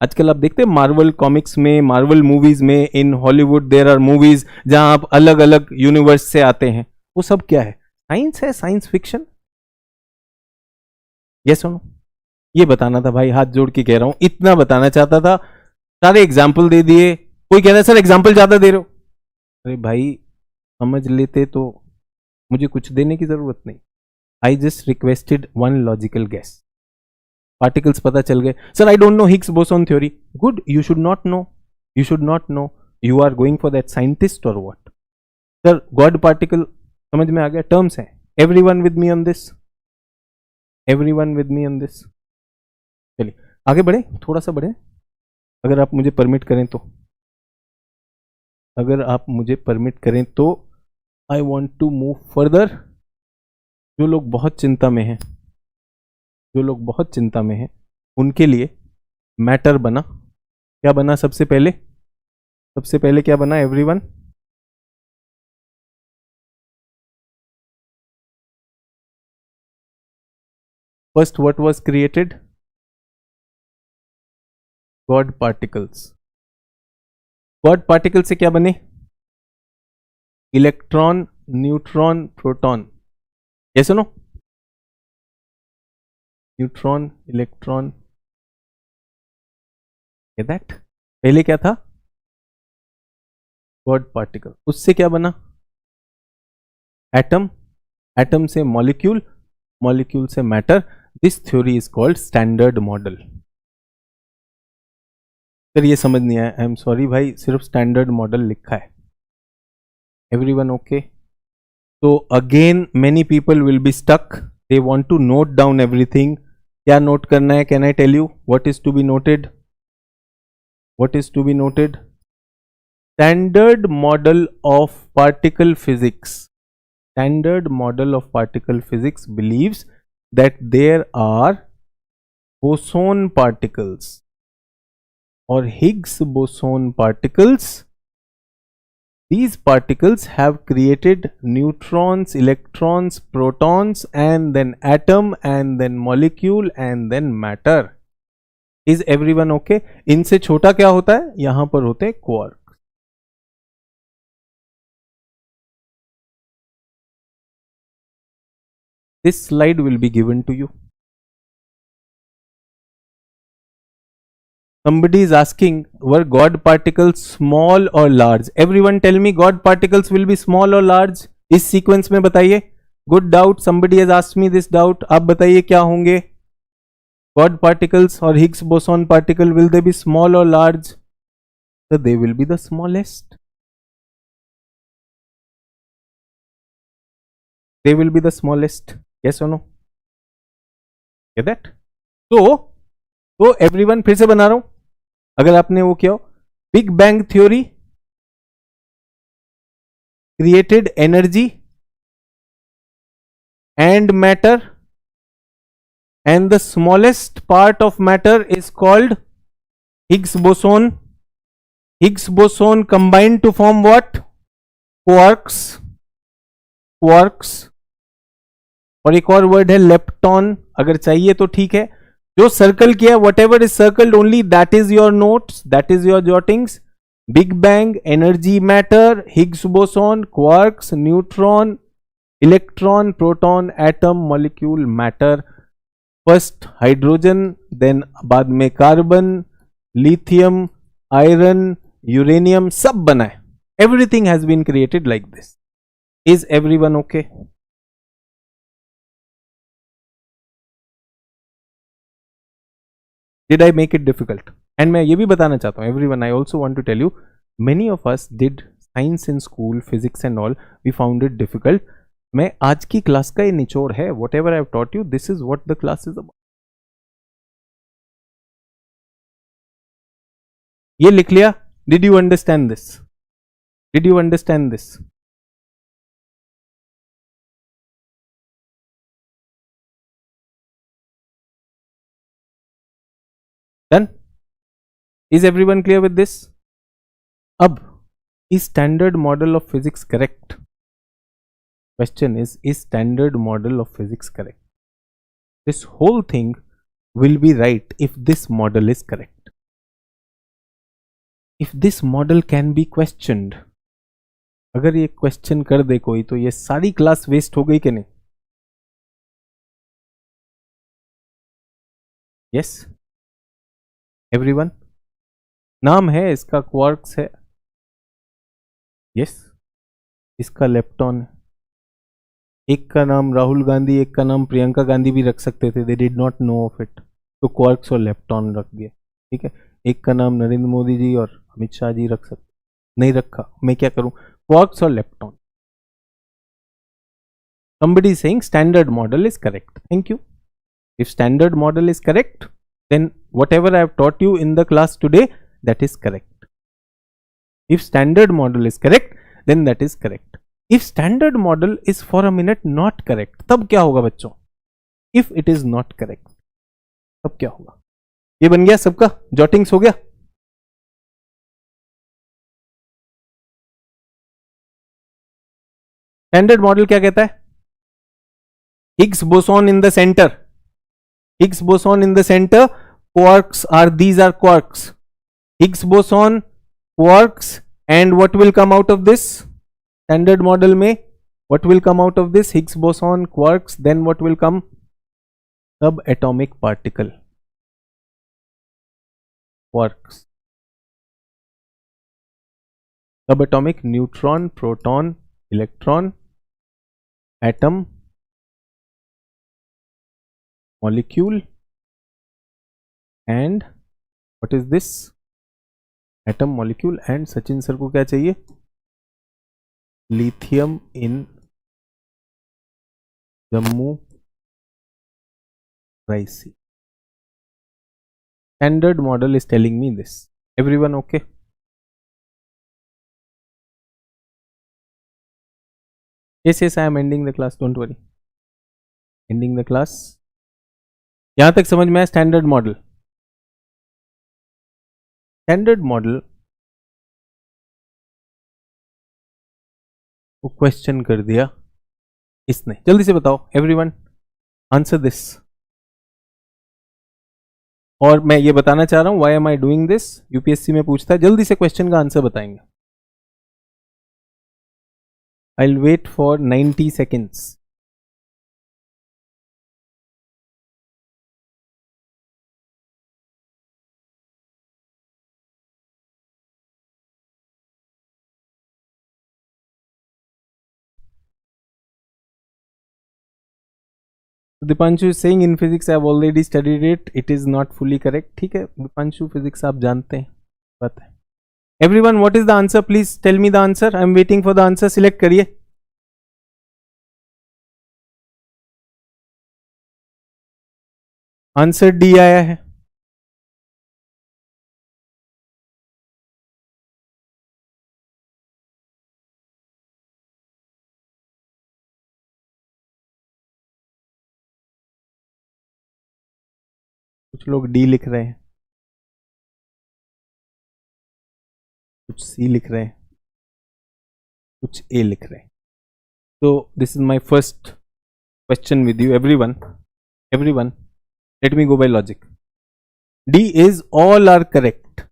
आजकल आप देखते हैं मार्वल कॉमिक्स में, मार्वल मूवीज में, in Hollywood there are movies जहां आप अलग अलग यूनिवर्स से आते हैं. वो सब क्या है? साइंस है, साइंस फिक्शन. यस और नो? ये बताना था भाई, हाथ जोड़ के कह रहा हूं, इतना बताना चाहता था. सारे एग्जाम्पल दे दिए. कोई कह रहा है सर एग्जाम्पल ज्यादा दे रहे हो. अरे भाई समझ लेते तो मुझे कुछ देने की जरूरत नहीं. I just requested one logical guess. Particles पता चल गए. Sir I don't know Higgs boson theory. Good, you should not know. You should not know. You are going for that scientist और व्हाट? सर गॉड पार्टिकल समझ में आ गया, terms हैं. Everyone with me on this. Everyone with me on this. चलिए आगे बढ़े, थोड़ा सा बढ़े अगर आप मुझे परमिट करें तो. अगर आप मुझे परमिट करें तो I want to move further. जो लोग बहुत चिंता में हैं, जो लोग बहुत चिंता में हैं, उनके लिए मैटर बना। क्या बना सबसे पहले? सबसे पहले क्या बना everyone? First what was created? God particles. God particle से क्या बने? Electron, neutron, proton. ये सुनो, न्यूट्रॉन, इलेक्ट्रॉन, दैट पहले क्या था? God particle. उससे क्या बना? एटम, एटम से मॉलिक्यूल, मॉलिक्यूल से matter. This theory is called standard model. Sir ये समझ नहीं आया, आई एम सॉरी भाई, सिर्फ स्टैंडर्ड मॉडल लिखा है। Everyone okay? तो again many people will be stuck, they want to note down everything. क्या नोट करना है? Can I tell you what is to be noted? What is to be noted? Standard model of particle physics. Standard model of particle physics believes that there are boson particles or Higgs boson particles. These particles have created neutrons, electrons, protons, and then atom, and then molecule, and then matter. Is everyone okay? इनसे छोटा क्या होता है? यहां पर होते हैं quark. This slide will be given to you. Somebody is asking, were God particles small or large? Everyone tell me, God particles will be small or large? इस सीक्वेंस में बताइए। Good doubt. Somebody has asked me this doubt. आप बताइए क्या होंगे? God particles or Higgs boson particle, will they be small or large? So they will be the smallest. They will be the smallest. Yes or no? Get that? तो everyone फिर से बना रहा हूं, अगर आपने वो किया, big bang theory created energy and matter, and the smallest part of matter is called Higgs boson. Higgs boson combined to form what? Quarks. Quarks. और एक और वर्ड है लेप्टॉन, अगर चाहिए तो ठीक है। जो सर्कल किया, whatever is circled only that is your notes, that is your jottings. Big bang, energy, matter, Higgs boson, quarks, neutron, electron, proton, atom, molecule, matter. First hydrogen, then बाद में carbon, lithium, iron, uranium, सब बना है. Everything has been created like this. Is everyone okay? Did I make it difficult? And मैं ये भी बताना चाहता हूँ everyone, I also want to tell you, many of us did science in school, physics and all, we found it difficult. मैं आज की class का ये निचोड़ है, whatever I have taught you, this is what the class is about. ये लिख लिया? Did you understand this? Did you understand this? Done? Is everyone clear with this? अब is standard model of physics correct? Question is standard model of physics correct? This whole thing will be right if this model is correct. If this model can be questioned, अगर ये question कर दे कोई, तो ये सारी class waste हो गई कि नहीं? Yes everyone? नाम है इसका क्वार्क्स है, यस. इसका लेप्टॉन है. एक का नाम राहुल गांधी, एक का नाम प्रियंका गांधी भी रख सकते थे, they did not know of it, तो क्वार्क्स और लेप्टॉन रख दिया. ठीक है. एक का नाम नरेंद्र मोदी जी और अमित शाह जी रख सकते, नहीं रखा, मैं क्या करूं? क्वार्क्स और lepton. Somebody is saying standard model is correct. Thank you. If standard model is correct, then whatever I have taught you in the class today, that is correct. If standard model is correct, then that is correct. If standard model is for a minute not correct, तब क्या होगा बच्चों? If it is not correct, तब क्या होगा? ये बन गया सबका, जॉटिंग्स हो गया? स्टैंडर्ड मॉडल क्या कहता है? Higgs boson in the centre. Higgs boson in the center, quarks are, these are quarks. Higgs boson, quarks, and what will come out of this? Standard model में what will come out of this? Higgs boson, quarks, then what will come? Subatomic particle. Quarks. Subatomic neutron, proton, electron, atom, molecule, and what is this? Atom, molecule, and Sachin sir को क्या चाहिए? Lithium in Jammu Raisi. Standard model is telling me this. Everyone okay? Yes, I am ending the class. Don't worry. Ending the class. यहां तक समझ में आया standard model? Standard model को question कर दिया इसने. जल्दी से बताओ एवरीवन, आंसर दिस. और मैं ये बताना चाह रहा हूं why am I doing this. UPSC में पूछता है, जल्दी से क्वेश्चन का आंसर बताएंगे. I will wait for 90 seconds. Deepanshu saying in physics I have already studied it. It is not fully correct. ठीक है दीपांशु, फिजिक्स आप जानते हैं, बात है. Everyone, what is the answer? Please tell me the answer. I am waiting for the answer. Select करिए. Answer D आया है. कुछ लोग डी लिख रहे हैं, कुछ सी लिख रहे हैं, कुछ ए लिख रहे हैं. तो this is my first question with you everyone. Everyone, let me go by logic. D is all are correct.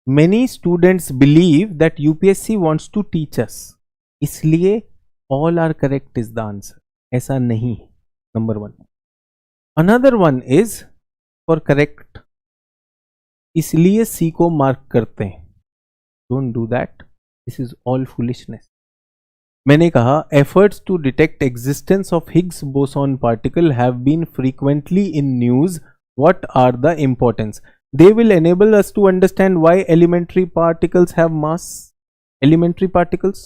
Many students believe that UPSC wants to teach us, इसलिए all are correct is the answer. ऐसा नहीं, number one. Another one is for correct, इसलिए C को mark करते हैं. Don't do that. This is all foolishness. मैंने कहा efforts to detect existence of Higgs boson particle have been frequently in news. What are the importance? They will enable us to understand why elementary particles have mass. Elementary particles,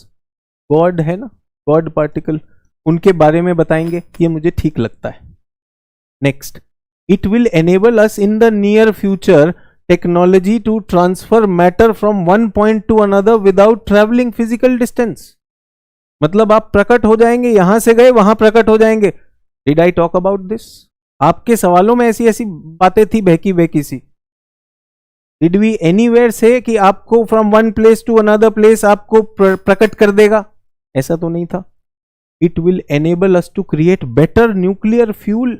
God है ना, God particle, उनके बारे में बताएंगे. ये मुझे ठीक लगता है. Next, it will enable us in the near future technology to transfer matter from one point to another without traveling physical distance. मतलब आप प्रकट हो जाएंगे, यहां से गए वहां प्रकट हो जाएंगे. Did I talk about this? आपके सवालों में ऐसी ऐसी बातें थी बहकी बहकी सी. Did we anywhere say कि आपको from one place to another place आपको प्रकट कर देगा? ऐसा तो नहीं था. It will enable us to create better nuclear fuel.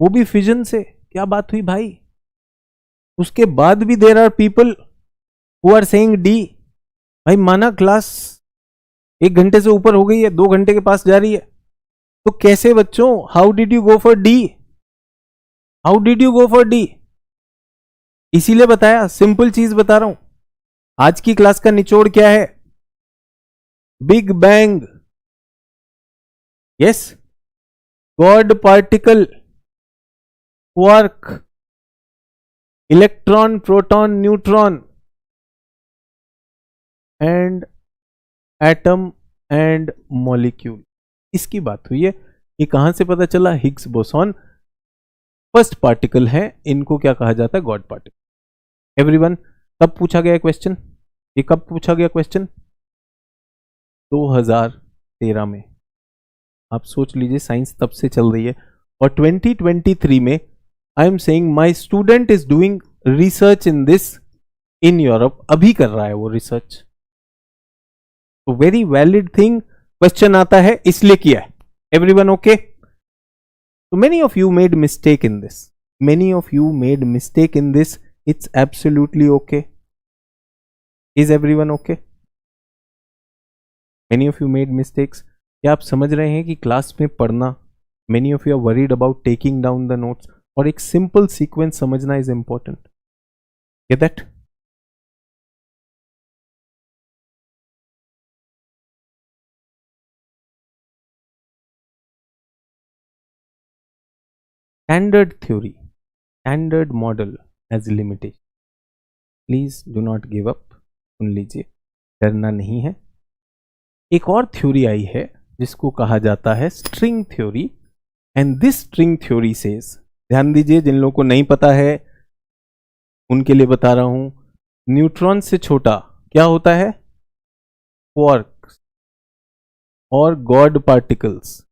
वो भी फिजन से. क्या बात हुई भाई? उसके बाद भी there are people who are saying D. भाई माना क्लास 1 घंटे से ऊपर हो गई है, 2 घंटे के पास जा रही है, तो कैसे बच्चों? How did you go for D? How did you go for D? इसीलिए बताया, सिंपल चीज बता रहा हूं. आज की क्लास का निचोड़ क्या है? Big bang. Yes, God particle, quark, electron, proton, neutron, and atom and molecule. इसकी बात हुई है. ये कहां से पता चला? हिग्स बोसॉन फर्स्ट पार्टिकल है, इनको क्या कहा जाता है? God particle. एवरीवन, कब पूछा गया क्वेश्चन? ये कब पूछा गया क्वेश्चन? 2013 में। आप सोच लीजिए, साइंस तब से चल रही है और 2023 में I am saying my student is doing research in this in Europe, अभी कर रहा है वो रिसर्च। तो वेरी वैलिड थिंग, क्वेश्चन आता है इसलिए किया है। Everyone okay? तो many of you made mistake in this, many of you made mistake in this, it's absolutely okay. Is everyone okay? Many of you made mistakes. क्या आप समझ रहे हैं कि क्लास में पढ़ना, many of you are worried about taking down the notes, और एक सिंपल सीक्वेंस समझना is important. Get that? Standard theory, standard model as limitation, please do not give up. सुन लीजिए, डरना नहीं है। एक और थ्योरी आई है जिसको कहा जाता है string theory, and this string theory says, ध्यान दीजिए, जिन लोगों को नहीं पता है उनके लिए बता रहा हूं, न्यूट्रॉन से छोटा क्या होता है? क्वार्क्स और गॉड पार्टिकल्स।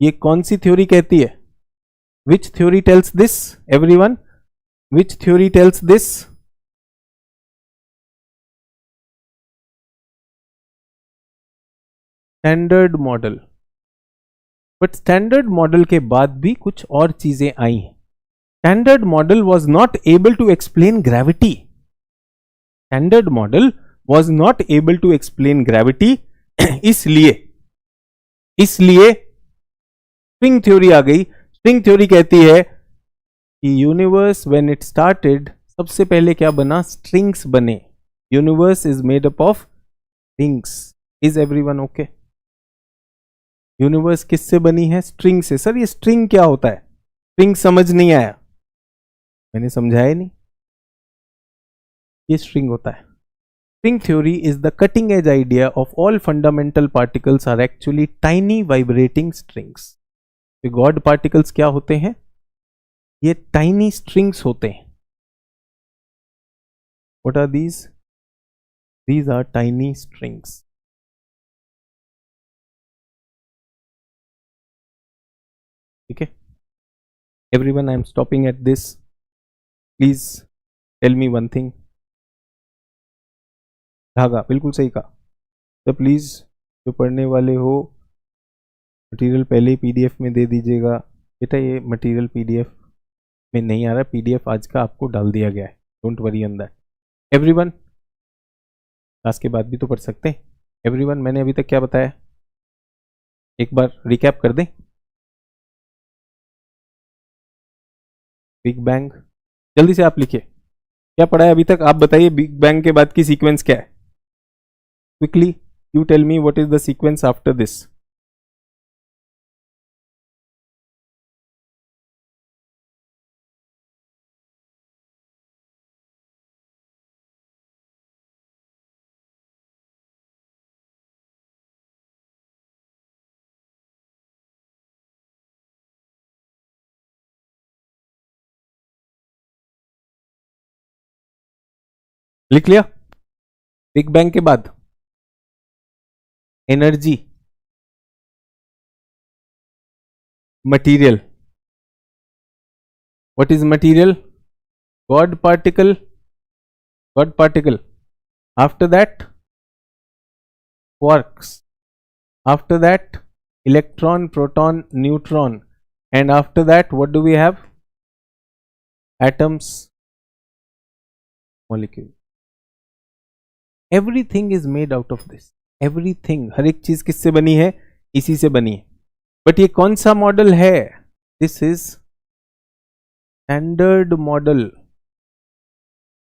ये कौन सी थ्योरी कहती है? Which theory tells this everyone? Which theory tells this? Standard model. But standard model के बाद भी कुछ और चीजें आई हैं। Standard model was not able to explain gravity. Standard model was not able to explain gravity, इसलिए स्ट्रिंग थ्योरी आ गई। स्ट्रिंग थ्योरी कहती है कि यूनिवर्स व्हेन इट स्टार्टेड, सबसे पहले क्या बना? स्ट्रिंग्स बने। Universe is made up of strings. Is everyone okay? Universe किससे बनी है? स्ट्रिंग से। सर ये स्ट्रिंग क्या होता है? स्ट्रिंग समझ नहीं आया, मैंने समझाया नहीं। ये स्ट्रिंग होता है। String theory is the cutting edge idea of all fundamental particles are actually tiny vibrating strings. तो गॉड पार्टिकल्स क्या होते हैं? ये टाइनी स्ट्रिंग्स होते हैं। What are these? These are tiny strings. ठीक है? Everyone, I am stopping at this. Please tell me one thing. धागा, बिल्कुल सही कहा। तो प्लीज जो पढ़ने वाले हो, मटेरियल पहले ही पीडीएफ में दे दीजिएगा। बेटा ये मटेरियल पीडीएफ में नहीं आ रहा, पीडीएफ आज का आपको डाल दिया गया है, don't worry on that. Everyone, class के बाद भी तो पढ़ सकते हैं। एवरीवन, मैंने अभी तक क्या बताया, एक बार रिकैप कर दें। बिग बैंग, जल्दी से आप लिखिए, क्या पढ़ा है अभी तक? आप बताइए बिग बैंग के बाद की सीक्वेंस क्या है? Quickly you tell me what is the sequence after this. लिख लिया? बिग बैंग के बाद energy, material. What is material? God particle, God particle. After that quarks, after that electron, proton, neutron, and after that what do we have? Atoms, molecule. Everything is made out of this. Everything, हर एक चीज किससे बनी है? इसी से बनी है। But ये कौन सा मॉडल है? This is standard model.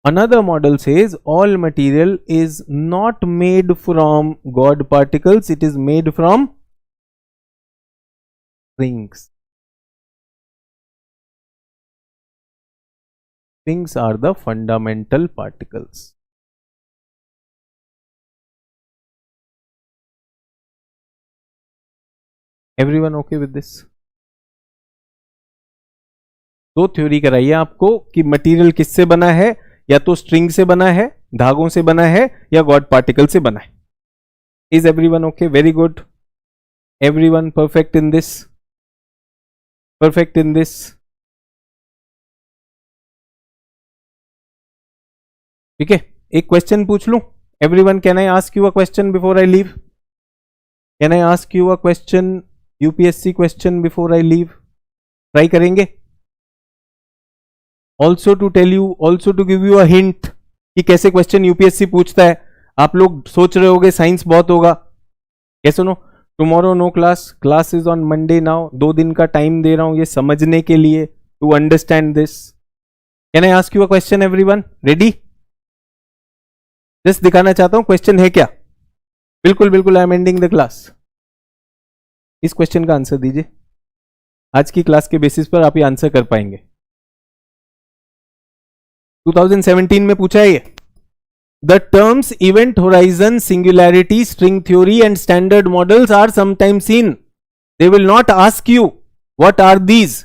Another model says all material is not made from God particles, it is made from strings. Strings are the fundamental particles. Everyone okay with this? तो theory कराई है आपको कि material किससे बना है, या तो स्ट्रिंग से बना है, धागों से बना है, या गॉड पार्टिकल से बना है. Is everyone okay? Very good. Everyone perfect in this? Perfect in this? ठीक है, एक क्वेश्चन पूछ लूं. Everyone, can I ask you a question before I leave? Can I ask you a question, UPSC question before I leave? Try करेंगे. Also to tell you, also to give you a hint कि कैसे question UPSC पूछता है. आप लोग सोच रहे होगे साइंस बहुत होगा. ये सुनो, tomorrow no class, class is on Monday now. 2 दिन का टाइम दे रहा हूं ये समझने के लिए, to understand this. Can I ask you a question everyone? Ready? Just दिखाना चाहता हूं क्वेश्चन है क्या. बिल्कुल बिल्कुल, I am ending the class. इस क्वेश्चन का आंसर दीजिए. आज की क्लास के बेसिस पर आप ये आंसर कर पाएंगे. 2017 में पूछा है ये. The terms event horizon, singularity, string theory and standard models are sometimes seen. They will not ask you what are these,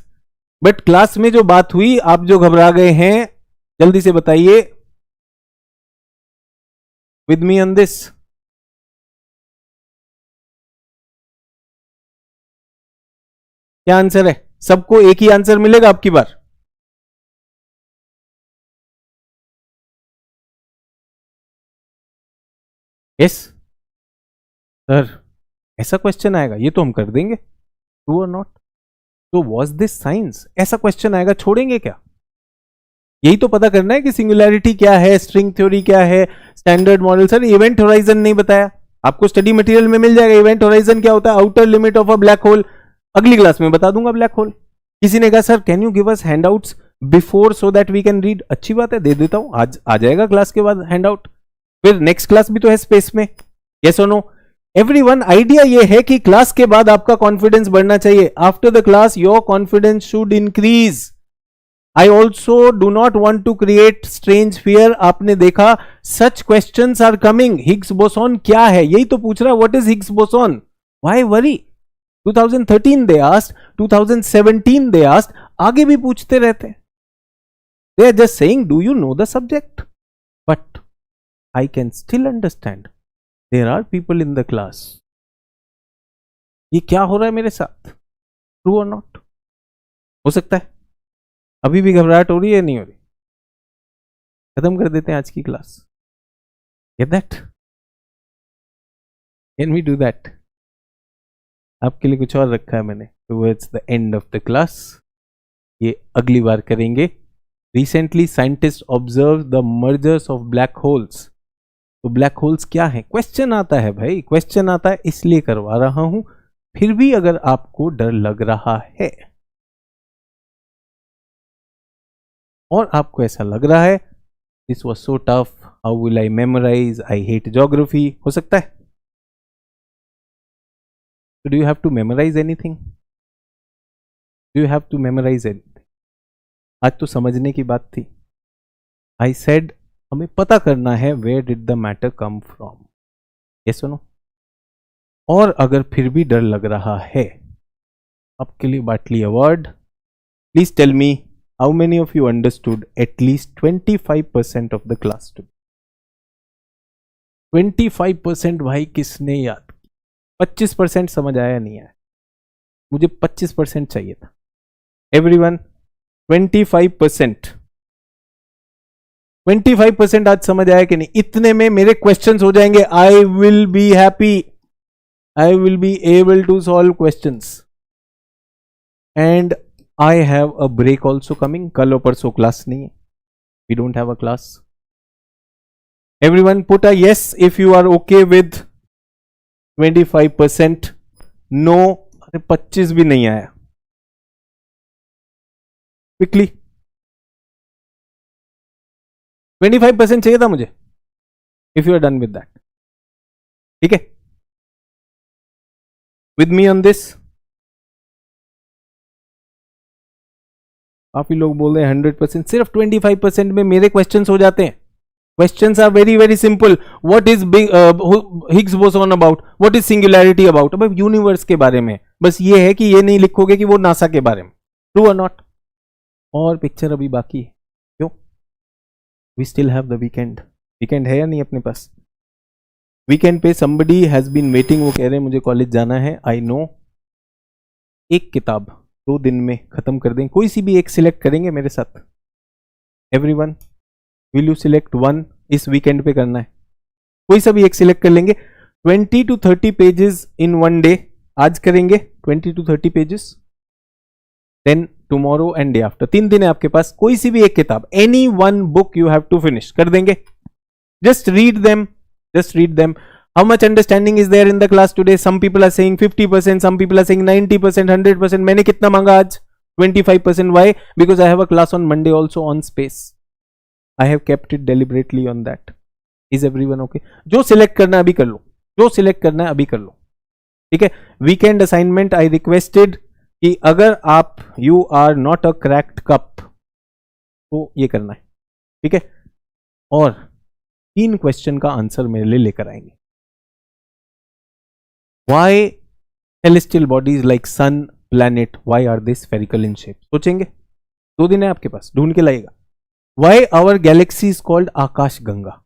but class में जो बात हुई, आप जो घबरा गए हैं, जल्दी से बताइए. With me on this. क्या आंसर है? सबको एक ही आंसर मिलेगा आपकी बार? यस सर, ऐसा क्वेश्चन आएगा, ये तो हम कर देंगे. ट्रू और नॉट? तो वॉज दिस साइंस? ऐसा क्वेश्चन आएगा, छोड़ेंगे क्या? यही तो पता करना है कि सिंगुलैरिटी क्या है, स्ट्रिंग थ्योरी क्या है, standard model. Sir event horizon नहीं बताया आपको, स्टडी मटेरियल में मिल जाएगा. इवेंट होराइजन क्या होता है? Outer limit of a black hole. अगली क्लास में बता दूंगा ब्लैक होल. किसी ने कहा sir can you give us handouts before so that we can read. अच्छी बात है, दे देता हूं. आज आ जाएगा क्लास के बाद हैंडआउट. फिर नेक्स्ट क्लास भी तो है स्पेस में. यस और नो? एवरीवन, आइडिया ये है कि क्लास के बाद आपका कॉन्फिडेंस बढ़ना चाहिए. After the class your confidence should increase. I also do not want to create strange fear. आपने देखा such questions are coming. Higgs boson क्या है, यही तो पूछ रहा है. What is Higgs boson? Why worry? 2013 they asked, 2017 they asked, आगे भी पूछते रहते. They are just saying do you know the subject, but I can still understand there are people in the class. ये क्या हो रहा है मेरे साथ? ट्रू और नॉट? हो सकता है अभी भी घबराहट हो रही है, नहीं हो रही? खत्म कर देते हैं आज की class. Get that? Can we do that? आपके लिए कुछ और रखा है मैंने towards the end of the class. ये अगली बार करेंगे. Recently scientist observe the mergers of black holes. तो ब्लैक होल्स क्या है? क्वेश्चन आता है भाई, क्वेश्चन आता है, इसलिए करवा रहा हूं. फिर भी अगर आपको डर लग रहा है और आपको ऐसा लग रहा है this was so tough, how will I memorise, I hate geography, हो सकता है. Do you have to memorise anything? Do you have to memorise anything? आज तो समझने की बात थी. आई सेड हमें पता करना है where did the matter come from. ये सुनो. और अगर फिर भी डर लग रहा है, आपके लिए बाटली award. Please tell me how many of you understood at least 25% of the class too. 25% भाई किसने याद? 25% समझ आया नहीं आया? मुझे 25% चाहिए था. एवरीवन 25%. 25% आज समझ आया कि नहीं? इतने में मेरे क्वेश्चंस हो जाएंगे. I will be happy. I will be able to solve questions. And I have a break also coming. कल और परसों क्लास नहीं है. We don't have a class. Everyone put a yes if you are okay with 25%. No, अरे 25 भी नहीं आया. Quickly 25% चाहिए था मुझे. If you are done with that, ठीक है. With me on this. काफी लोग बोल रहे हैं 100%. सिर्फ 25% में मेरे क्वेश्चंस हो जाते हैं. Questions are very very simple. What is Higgs boson about? What is singularity about? अब यूनिवर्स के बारे में. बस ये है कि ये नहीं लिखोगे कि वो नासा के बारे में. True or not? और पिक्चर अभी बाकी है। क्यों? We still have the weekend. Weekend है या नहीं अपने पास? वीकेंड पे somebody हैज बीन वेटिंग, वो कह रहे हैं मुझे कॉलेज जाना है। I know. एक किताब 2 दिन में खत्म कर दें, कोई सी भी एक सिलेक्ट करेंगे मेरे साथ? Everyone, will you select one? इस वीकेंड पे करना है, कोई सा भी एक सिलेक्ट कर लेंगे। 20 to 30 pages in one day. आज करेंगे 20 to 30 pages, then tomorrow and day after. 3 दिन है आपके पास, कोई सी भी एक किताब, any one book you have to finish, कर देंगे। Just read them, just read them. How much understanding is there in the class today? Some people are saying 50%, some people are saying 90%, 100%. मैंने कितना मांगा आज? 25%. Why? Because I have a class on Monday also on space. I have kept it deliberately on that. Is everyone okay? जो select करना है अभी कर लो, जो सिलेक्ट करना है अभी कर लो, ठीक है। वीकेंड असाइनमेंट आई रिक्वेस्टेड कि अगर आप you are not a cracked cup तो ये करना है, ठीक है। और 3 क्वेश्चन का आंसर मेरे लिए लेकर आएंगे। Why celestial bodies like sun, planet, why are they spherical in shape? सोचेंगे, 2 दिन है आपके पास, ढूंढ के लाएगा। Why our galaxy is called आकाश गंगा?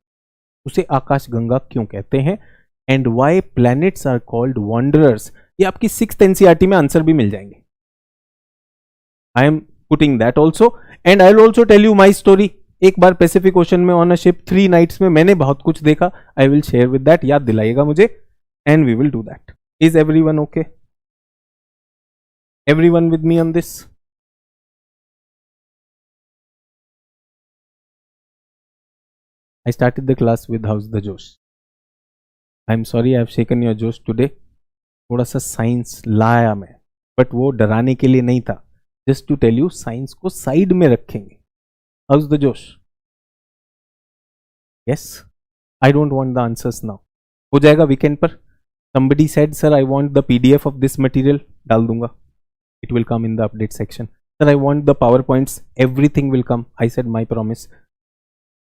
उसे आकाश गंगा क्यों कहते हैं? And why planets are called wanderers? ये आपकी 6th NCERT में आंसर भी मिल जाएंगे। I am putting that also, and I will also tell you my story. एक बार पैसिफिक ओशन में ऑन अ शिप 3 नाइट्स में मैंने बहुत कुछ देखा। I will share with that, याद दिलाइएगा मुझे, and we will do that. Is everyone okay? Everyone with me on this? I started the class with how's the जोश। I am sorry I have shaken your जोश today. थोड़ा सा science लाया मैं, but वो डराने के लिए नहीं था, just to tell you science को साइड में रखेंगे। How's the Josh? Yes? I don't want the answers now. हो जाएगा वीकेंड पर? Somebody said, sir, I want the PDF of this material. डाल दूंगा. It will come in the update section. Sir, I want the PowerPoints. Everything will come. I said my promise.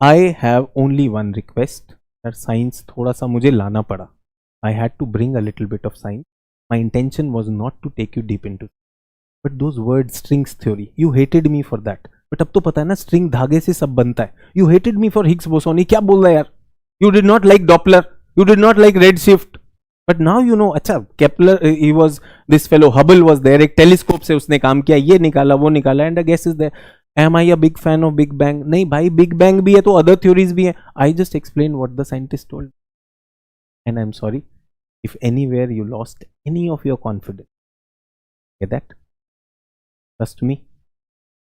I have only one request. Sir, science थोड़ा सा मुझे लाना पड़ा. I had to bring a little bit of science. My intention was not to take you deep into it. But those words, strings theory, you hated me for that. But अब तो पता है ना, स्ट्रिंग धागे से सब बनता है। You hated me for Higgs boson. क्या बोल रहा है यार? You did not like Doppler, you did not like red shift, but now you know. अच्छा, Kepler, he was this fellow, Hubble was there, एक टेलीस्कोप से उसने काम किया, ये निकाला वो निकाला, and a guess is there. Am I a big fan of big bang? नहीं भाई, बिग बैंग भी है तो अदर थ्योरीज भी है। I just explain what the scientist told, and I am sorry if anywhere you lost any of your confidence. Get that? Trust me,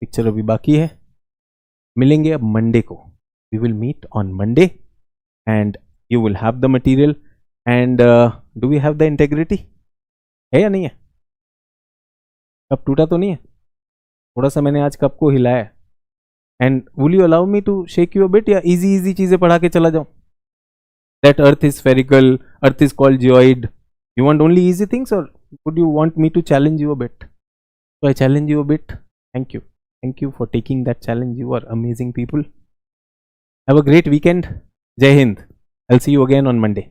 picture अभी बाकी है। मिलेंगे अब मंडे को। We will meet on Monday and you will have the material. And do we have the integrity? है या नहीं है? कप टूटा तो नहीं है? थोड़ा सा मैंने आज कप को हिलाया है। And will you allow me to shake you a bit, या इजी चीजें पढ़ा के चला जाऊं? That earth is spherical, earth is called geoid. You want only easy things, or would you want me to challenge you a bit? So I challenge you a bit. Thank you. Thank you for taking that challenge. You are amazing people. Have a great weekend. Jai Hind. I'll see you again on Monday.